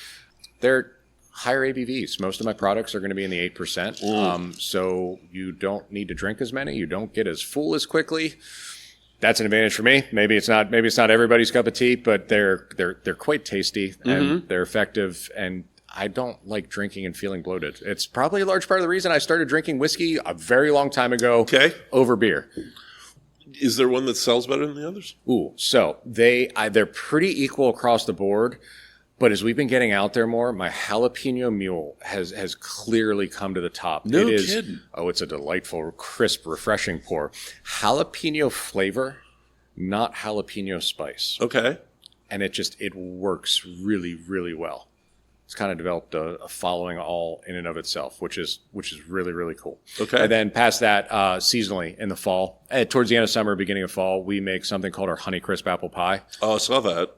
They're higher ABVs. Most of my products are going to be in the 8%. So you don't need to drink as many. You don't get as full as quickly. That's an advantage for me. Maybe it's not everybody's cup of tea, but they're quite tasty and they're effective. And I don't like drinking and feeling bloated. It's probably a large part of the reason I started drinking whiskey a very long time ago over beer. Is there one that sells better than the others? So they're pretty equal across the board. But as we've been getting out there more, my jalapeno mule has clearly come to the top. No kidding. Oh, it's a delightful, crisp, refreshing pour. Jalapeno flavor, not jalapeno spice. Okay. And it works really, really well. It's kind of developed a following all in and of itself, which is really, really cool. Okay. And then past that, seasonally in the fall, towards the end of summer, beginning of fall, we make something called our Honey Crisp Apple Pie. Oh, I saw that.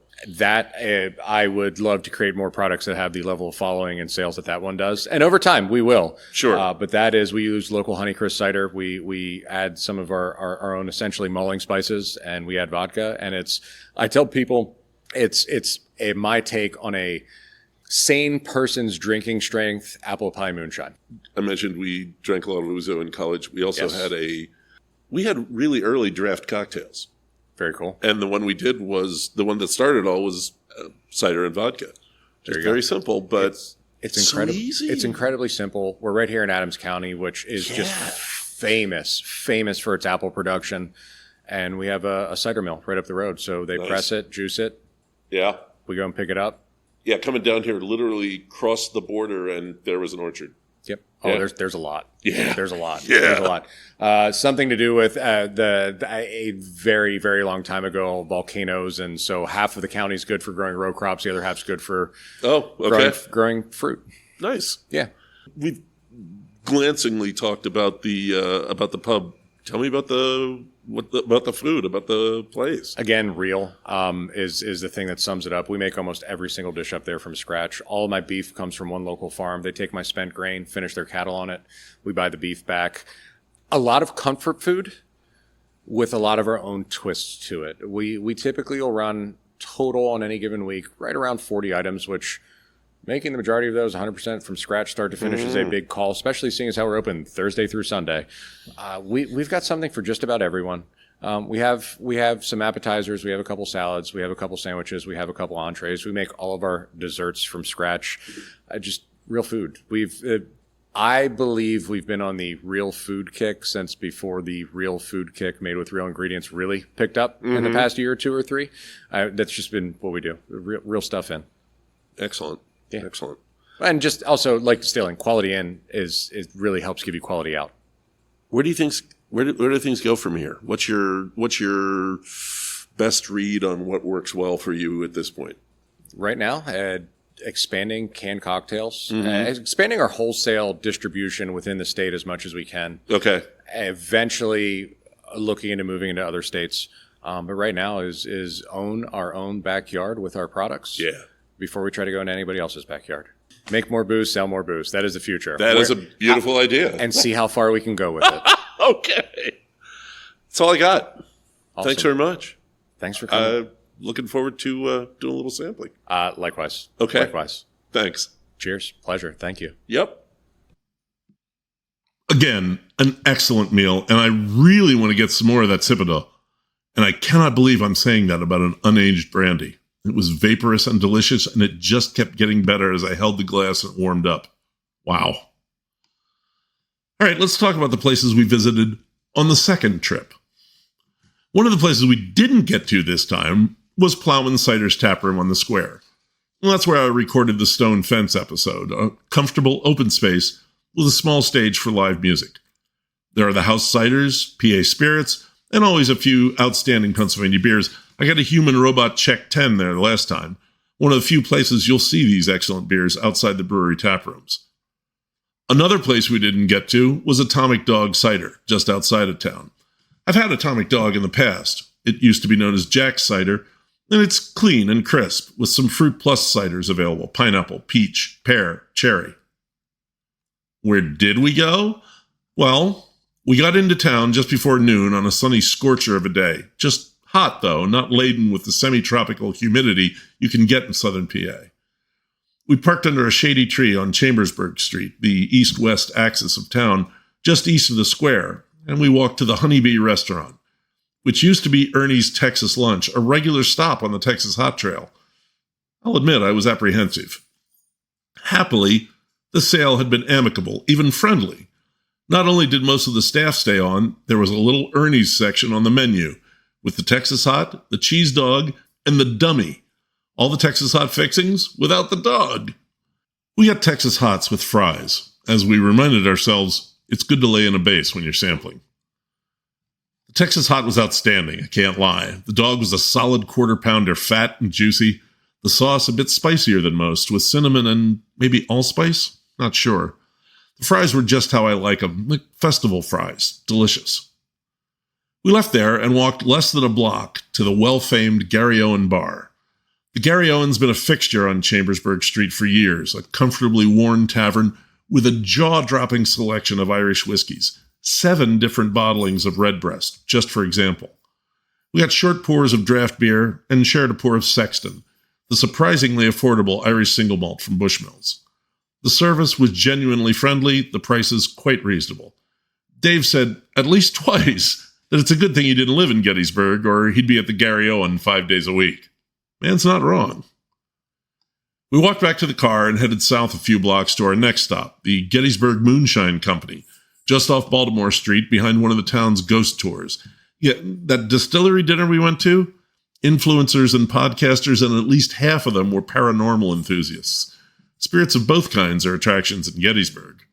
I would love to create more products that have the level of following and sales that one does. And over time, we will. Sure. But we use local Honeycrisp cider. We add some of our own essentially mulling spices, and we add vodka. And I tell people, it's my take on a sane person's drinking strength apple pie moonshine. I mentioned we drank a lot of Ouzo in college. We also had really early draft cocktails. Very cool. And the one we did was the one that started all was cider and vodka. Just very simple, but it's incredible. So easy. It's incredibly simple. We're right here in Adams County, which is just famous for its apple production. And we have a cider mill right up the road. So they press it, juice it. Yeah. We go and pick it up. Yeah, coming down here, literally crossed the border, and there was an orchard. Yep. Oh, there's a lot. Yeah. There's a lot. Yeah. There's a lot. Something to do with a very, very long time ago, volcanoes. And so half of the county is good for growing row crops. The other half's good for growing fruit. Nice. Yeah. We've glancingly talked about the pub. Tell me about the food, about the place. Again, real is the thing that sums it up. We make almost every single dish up there from scratch. All of my beef comes from one local farm. They take my spent grain, finish their cattle on it. We buy the beef back. A lot of comfort food with a lot of our own twists to it. We typically will run total on any given week right around 40 items, which making the majority of those 100% from scratch, start to finish, is a big call, especially seeing as how we're open Thursday through Sunday. We've got something for just about everyone. We have some appetizers. We have a couple salads. We have a couple sandwiches. We have a couple entrees. We make all of our desserts from scratch. Just real food. I believe we've been on the real food kick since before the real food kick made with real ingredients really picked up in the past year or two or three. That's just been what we do. Real stuff in. Excellent. Yeah. Excellent. And just also, like distilling, quality in it really helps give you quality out. Where do things go from here? What's your best read on what works well for you at this point? Right now, expanding canned cocktails, expanding our wholesale distribution within the state as much as we can. Okay. Eventually looking into moving into other states. But right now is own our own backyard with our products. Yeah. Before we try to go into anybody else's backyard. Make more booze, sell more booze. That is the future. That is a beautiful idea. And see how far we can go with it. Okay. That's all I got. Awesome. Thanks very much. Thanks for coming. Looking forward to doing a little sampling. Likewise. Okay. Likewise. Thanks. Cheers. Pleasure. Thank you. Yep. Again, an excellent meal, and I really want to get some more of that Tsipouro. And I cannot believe I'm saying that about an unaged brandy. It was vaporous and delicious, and it just kept getting better as I held the glass and it warmed up. Wow. All right, let's talk about the places we visited on the second trip. One of the places we didn't get to this time was Plowman Cider's Taproom on the Square. Well, that's where I recorded the Stone Fence episode, a comfortable open space with a small stage for live music. There are the house ciders, PA spirits, and always a few outstanding Pennsylvania beers. I got a Human Robot Check 10 there last time. One of the few places you'll see these excellent beers outside the brewery tap rooms. Another place we didn't get to was Atomic Dog Cider, just outside of town. I've had Atomic Dog in the past. It used to be known as Jack's Cider, and it's clean and crisp, with some Fruit Plus ciders available: pineapple, peach, pear, cherry. Where did we go? Well, we got into town just before noon on a sunny scorcher of a day. Just hot, though, not laden with the semi-tropical humidity you can get in southern PA. We parked under a shady tree on Chambersburg Street, the east-west axis of town, just east of the square, and we walked to the Honeybee Restaurant, which used to be Ernie's Texas Lunch, a regular stop on the Texas Hot Trail. I'll admit I was apprehensive. Happily, the sale had been amicable, even friendly. Not only did most of the staff stay on, there was a little Ernie's section on the menu, with the Texas Hot, the cheese dog, and the dummy. All the Texas Hot fixings without the dog. We got Texas Hots with fries, as we reminded ourselves it's good to lay in a base when you're sampling. The Texas Hot was outstanding, I can't lie. The dog was a solid quarter-pounder, fat and juicy. The sauce a bit spicier than most, with cinnamon and maybe allspice? Not sure. The fries were just how I like them, like festival fries. Delicious. We left there and walked less than a block to the well-famed Gary Owen Bar. The Gary Owen's been a fixture on Chambersburg Street for years, a comfortably worn tavern with a jaw-dropping selection of Irish whiskeys, 7 different bottlings of Redbreast, just for example. We got short pours of draft beer and shared a pour of Sexton, the surprisingly affordable Irish single malt from Bushmills. The service was genuinely friendly, the prices quite reasonable. Dave said at least twice that it's a good thing he didn't live in Gettysburg, or he'd be at the Gary Owen 5 days a week. Man's not wrong. We walked back to the car and headed south a few blocks to our next stop, the Gettysburg Moonshine Company, just off Baltimore Street behind one of the town's ghost tours. Yeah, that distillery dinner we went to, influencers and podcasters, and at least half of them were paranormal enthusiasts. Spirits of both kinds are attractions in Gettysburg.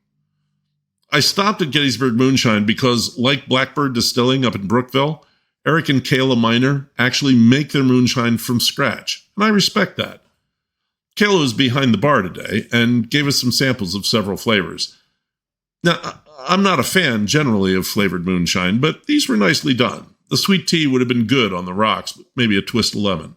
I stopped at Gettysburg Moonshine because, like Blackbird Distilling up in Brookville, Eric and Kayla Miner actually make their moonshine from scratch, and I respect that. Kayla was behind the bar today and gave us some samples of several flavors. Now, I'm not a fan generally of flavored moonshine, but these were nicely done. The sweet tea would have been good on the rocks, with maybe a twist of lemon.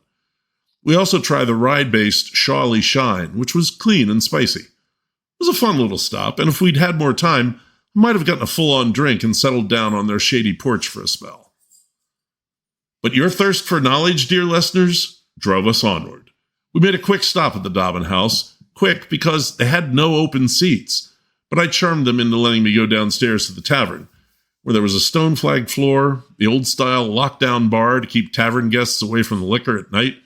We also tried the rye-based Shawley Shine, which was clean and spicy. It was a fun little stop, and if we'd had more time, I might have gotten a full-on drink and settled down on their shady porch for a spell. But your thirst for knowledge, dear listeners, drove us onward. We made a quick stop at the Dobbin House, quick because they had no open seats, but I charmed them into letting me go downstairs to the tavern, where there was a stone-flagged floor, the old-style lockdown bar to keep tavern guests away from the liquor at night,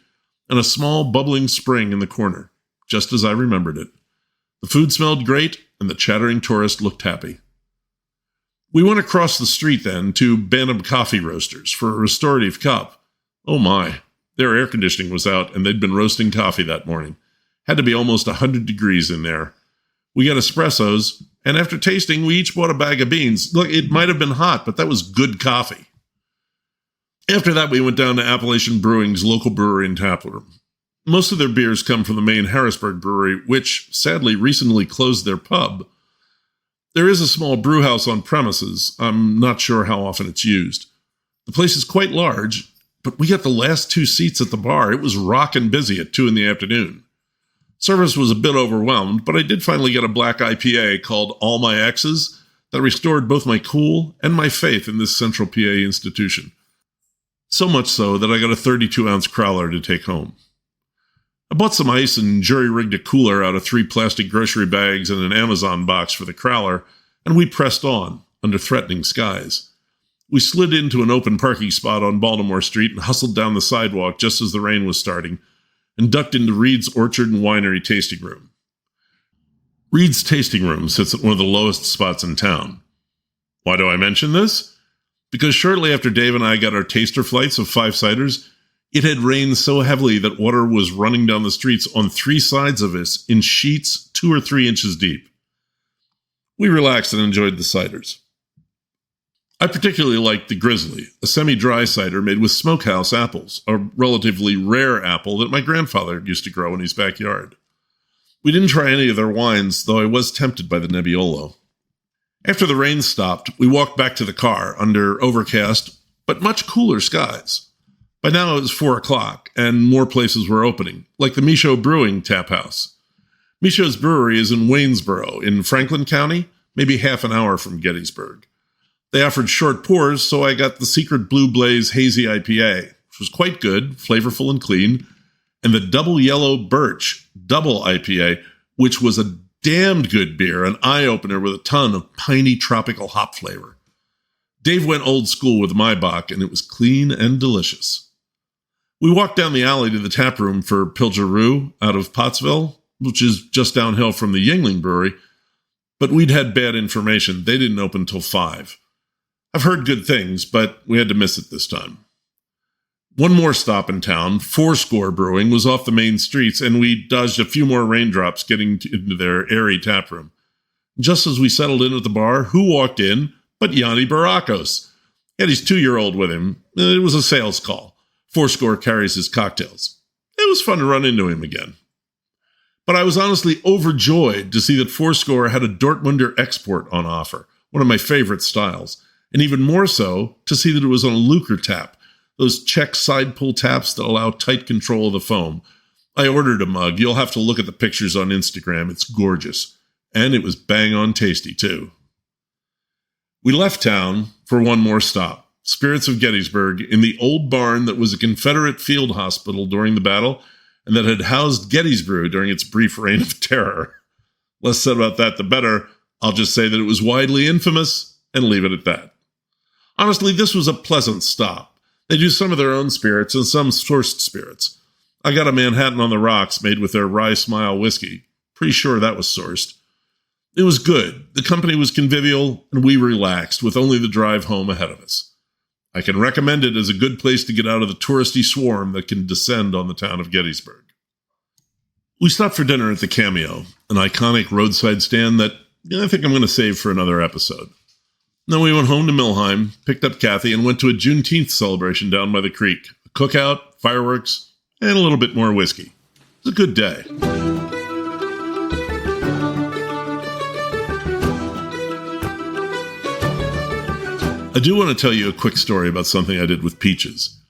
and a small bubbling spring in the corner, just as I remembered it. The food smelled great, and the chattering tourist looked happy. We went across the street then to Bantam Coffee Roasters for a restorative cup. Oh my, their air conditioning was out and they'd been roasting coffee that morning. Had to be almost 100 degrees in there. We got espressos, and after tasting, we each bought a bag of beans. Look, it might have been hot, but that was good coffee. After that, we went down to Appalachian Brewing's local brewery and tap room. Most of their beers come from the main Harrisburg brewery, which, sadly, recently closed their pub. There is a small brew house on premises. I'm not sure how often it's used. The place is quite large, but we got the last 2 seats at the bar. It was rockin' busy at 2 in the afternoon. Service was a bit overwhelmed, but I did finally get a black IPA called All My Exes that restored both my cool and my faith in this central PA institution. So much so that I got a 32-ounce crowler to take home. I bought some ice and jury-rigged a cooler out of 3 plastic grocery bags and an Amazon box for the crowler, and we pressed on, under threatening skies. We slid into an open parking spot on Baltimore Street and hustled down the sidewalk just as the rain was starting, and ducked into Reed's Orchard and Winery tasting room. Reed's tasting room sits at one of the lowest spots in town. Why do I mention this? Because shortly after Dave and I got our taster flights of 5 ciders, it had rained so heavily that water was running down the streets on 3 sides of us in sheets 2 or 3 inches deep. We relaxed and enjoyed the ciders. I particularly liked the Grizzly, a semi-dry cider made with smokehouse apples, a relatively rare apple that my grandfather used to grow in his backyard. We didn't try any of their wines, though I was tempted by the Nebbiolo. After the rain stopped, we walked back to the car under overcast but much cooler skies. By now it was 4 o'clock, and more places were opening, like the Michaud Brewing Tap House. Michaud's brewery is in Waynesboro, in Franklin County, maybe half an hour from Gettysburg. They offered short pours, so I got the Secret Blue Blaze Hazy IPA, which was quite good, flavorful and clean, and the Double Yellow Birch Double IPA, which was a damned good beer, an eye-opener with a ton of piney tropical hop flavor. Dave went old school with my Bock, and it was clean and delicious. We walked down the alley to the tap room for Pilgeroo out of Pottsville, which is just downhill from the Yuengling Brewery, but we'd had bad information. They didn't open till 5. I've heard good things, but we had to miss it this time. One more stop in town, Fourscore Brewing, was off the main streets, and we dodged a few more raindrops getting into their airy tap room. Just as we settled in at the bar, who walked in but Yianni Barakos? He had his 2-year-old with him. It was a sales call. Fourscore carries his cocktails. It was fun to run into him again. But I was honestly overjoyed to see that Fourscore had a Dortmunder export on offer, one of my favorite styles. And even more so, to see that it was on a Lucre tap, those Czech side pull taps that allow tight control of the foam. I ordered a mug. You'll have to look at the pictures on Instagram. It's gorgeous. And it was bang on tasty, too. We left town for one more stop, Spirits of Gettysburg, in the old barn that was a Confederate field hospital during the battle and that had housed Gettysburg during its brief reign of terror. Less said about that, the better. I'll just say that it was widely infamous and leave it at that. Honestly, this was a pleasant stop. They do some of their own spirits and some sourced spirits. I got a Manhattan on the rocks made with their Rye Smile whiskey. Pretty sure that was sourced. It was good. The company was convivial, and we relaxed with only the drive home ahead of us. I can recommend it as a good place to get out of the touristy swarm that can descend on the town of Gettysburg. We stopped for dinner at the Cameo, an iconic roadside stand that I think I'm going to save for another episode. Then we went home to Millheim, picked up Kathy, and went to a Juneteenth celebration down by the creek. A cookout, fireworks, and a little bit more whiskey. It was a good day. I do want to tell you a quick story about something I did with peaches.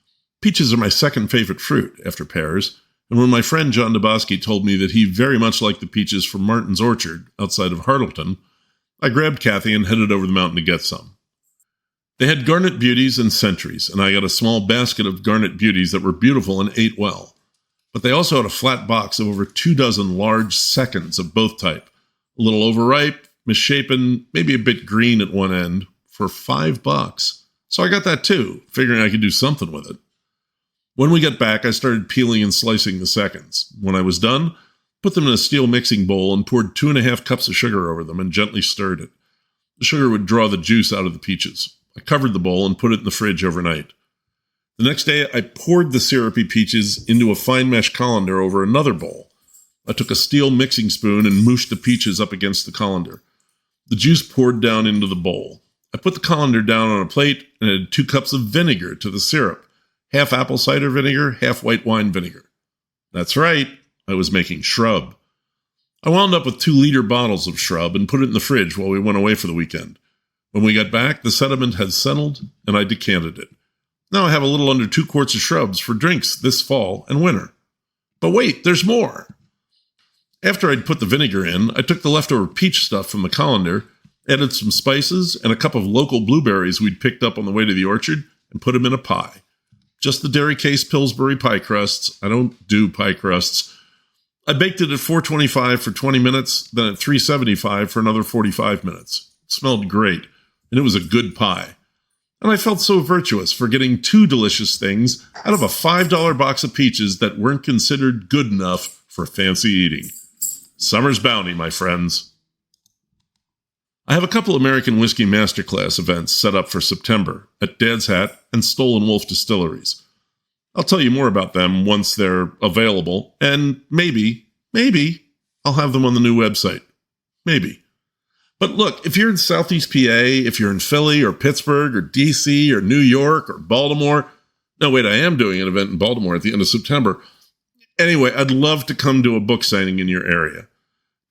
Peaches are my second favorite fruit after pears, and when my friend John Dabowski told me that he very much liked the peaches from Martin's Orchard outside of Hartleton, I grabbed Kathy and headed over the mountain to get some. They had garnet beauties and centuries, and I got a small basket of garnet beauties that were beautiful and ate well. But they also had a flat box of over 24 large seconds of both type, a little overripe, misshapen, maybe a bit green at one end, for $5. So I got that too, figuring I could do something with it. When we got back, I started peeling and slicing the seconds. When I was done, put them in a steel mixing bowl and poured 2.5 cups of sugar over them and gently stirred it. The sugar would draw the juice out of the peaches. I covered the bowl and put it in the fridge overnight. The next day, I poured the syrupy peaches into a fine mesh colander over another bowl. I took a steel mixing spoon and mooshed the peaches up against the colander. The juice poured down into the bowl. I put the colander down on a plate and added 2 cups of vinegar to the syrup, half apple cider vinegar, half white wine vinegar. That's right, I was making shrub. I wound up with 2-liter bottles of shrub and put it in the fridge while we went away for the weekend. When we got back, the sediment had settled, and I decanted it. Now I have a little under 2 quarts of shrubs for drinks this fall and winter. But wait, there's more! After I'd put the vinegar in, I took the leftover peach stuff from the colander, added some spices and a cup of local blueberries we'd picked up on the way to the orchard, and put them in a pie. Just the Dairy Case Pillsbury pie crusts. I don't do pie crusts. I baked it at 425 for 20 minutes, then at 375 for another 45 minutes. It smelled great, and it was a good pie. And I felt so virtuous for getting 2 delicious things out of a $5 box of peaches that weren't considered good enough for fancy eating. Summer's bounty, my friends. I have a couple American Whiskey Masterclass events set up for September at Dad's Hat and Stolen Wolf Distilleries. I'll tell you more about them once they're available, and maybe, I'll have them on the new website. Maybe. But look, if you're in Southeast PA, if you're in Philly or Pittsburgh or DC or New York or Baltimore, no, wait, I am doing an event in Baltimore at the end of September. Anyway, I'd love to come to a book signing in your area.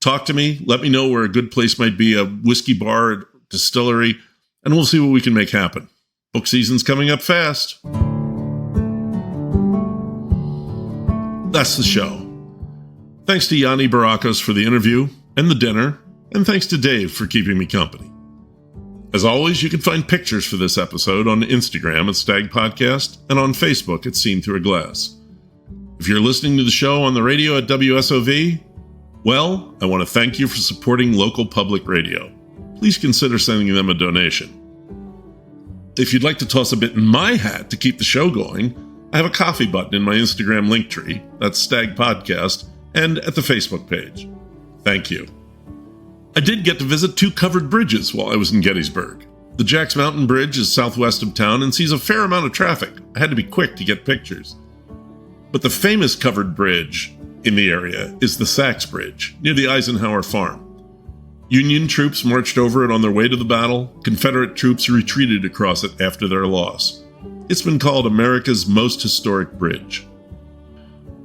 Talk to me, let me know where a good place might be, a whiskey bar, a distillery, and we'll see what we can make happen. Book season's coming up fast. That's the show. Thanks to Yianni Barakos for the interview and the dinner, and thanks to Dave for keeping me company. As always, you can find pictures for this episode on Instagram at Stag Podcast and on Facebook at Seen Through a Glass. If you're listening to the show on the radio at WSOV, well, I want to thank you for supporting local public radio. Please consider sending them a donation. If you'd like to toss a bit in my hat to keep the show going, I have a coffee button in my Instagram link tree, that's Stag Podcast, and at the Facebook page. Thank you. I did get to visit 2 covered bridges while I was in Gettysburg. The Jacks Mountain Bridge is southwest of town and sees a fair amount of traffic. I had to be quick to get pictures. But the famous covered bridge in the area is the Sachs Bridge, near the Eisenhower Farm. Union troops marched over it on their way to the battle. Confederate troops retreated across it after their loss. It's been called America's most historic bridge.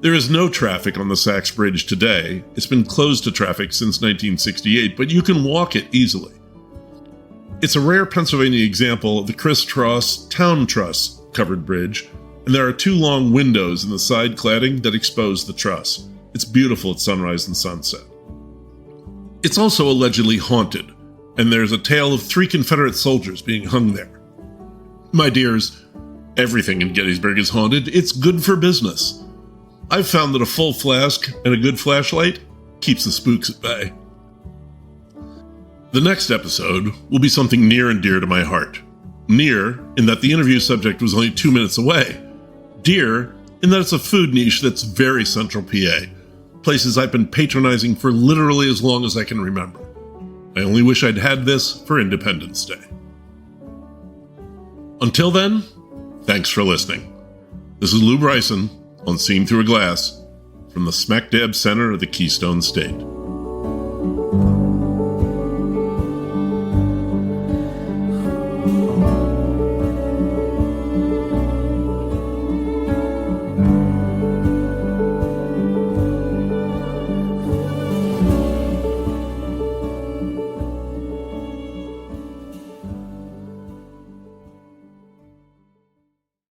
There is no traffic on the Sachs Bridge today. It's been closed to traffic since 1968, but you can walk it easily. It's a rare Pennsylvania example of the Criss-Cross Town Truss covered bridge, and there are 2 long windows in the side cladding that expose the truss. It's beautiful at sunrise and sunset. It's also allegedly haunted, and there's a tale of 3 Confederate soldiers being hung there. My dears, everything in Gettysburg is haunted. It's good for business. I've found that a full flask and a good flashlight keeps the spooks at bay. The next episode will be something near and dear to my heart. Near, in that the interview subject was only 2 minutes away. Dear, in that it's a food niche that's very central PA. Places I've been patronizing for literally as long as I can remember. I only wish I'd had this for Independence Day. Until then, thanks for listening. This is Lou Bryson on Seen Through a Glass from the smack dab center of the Keystone State.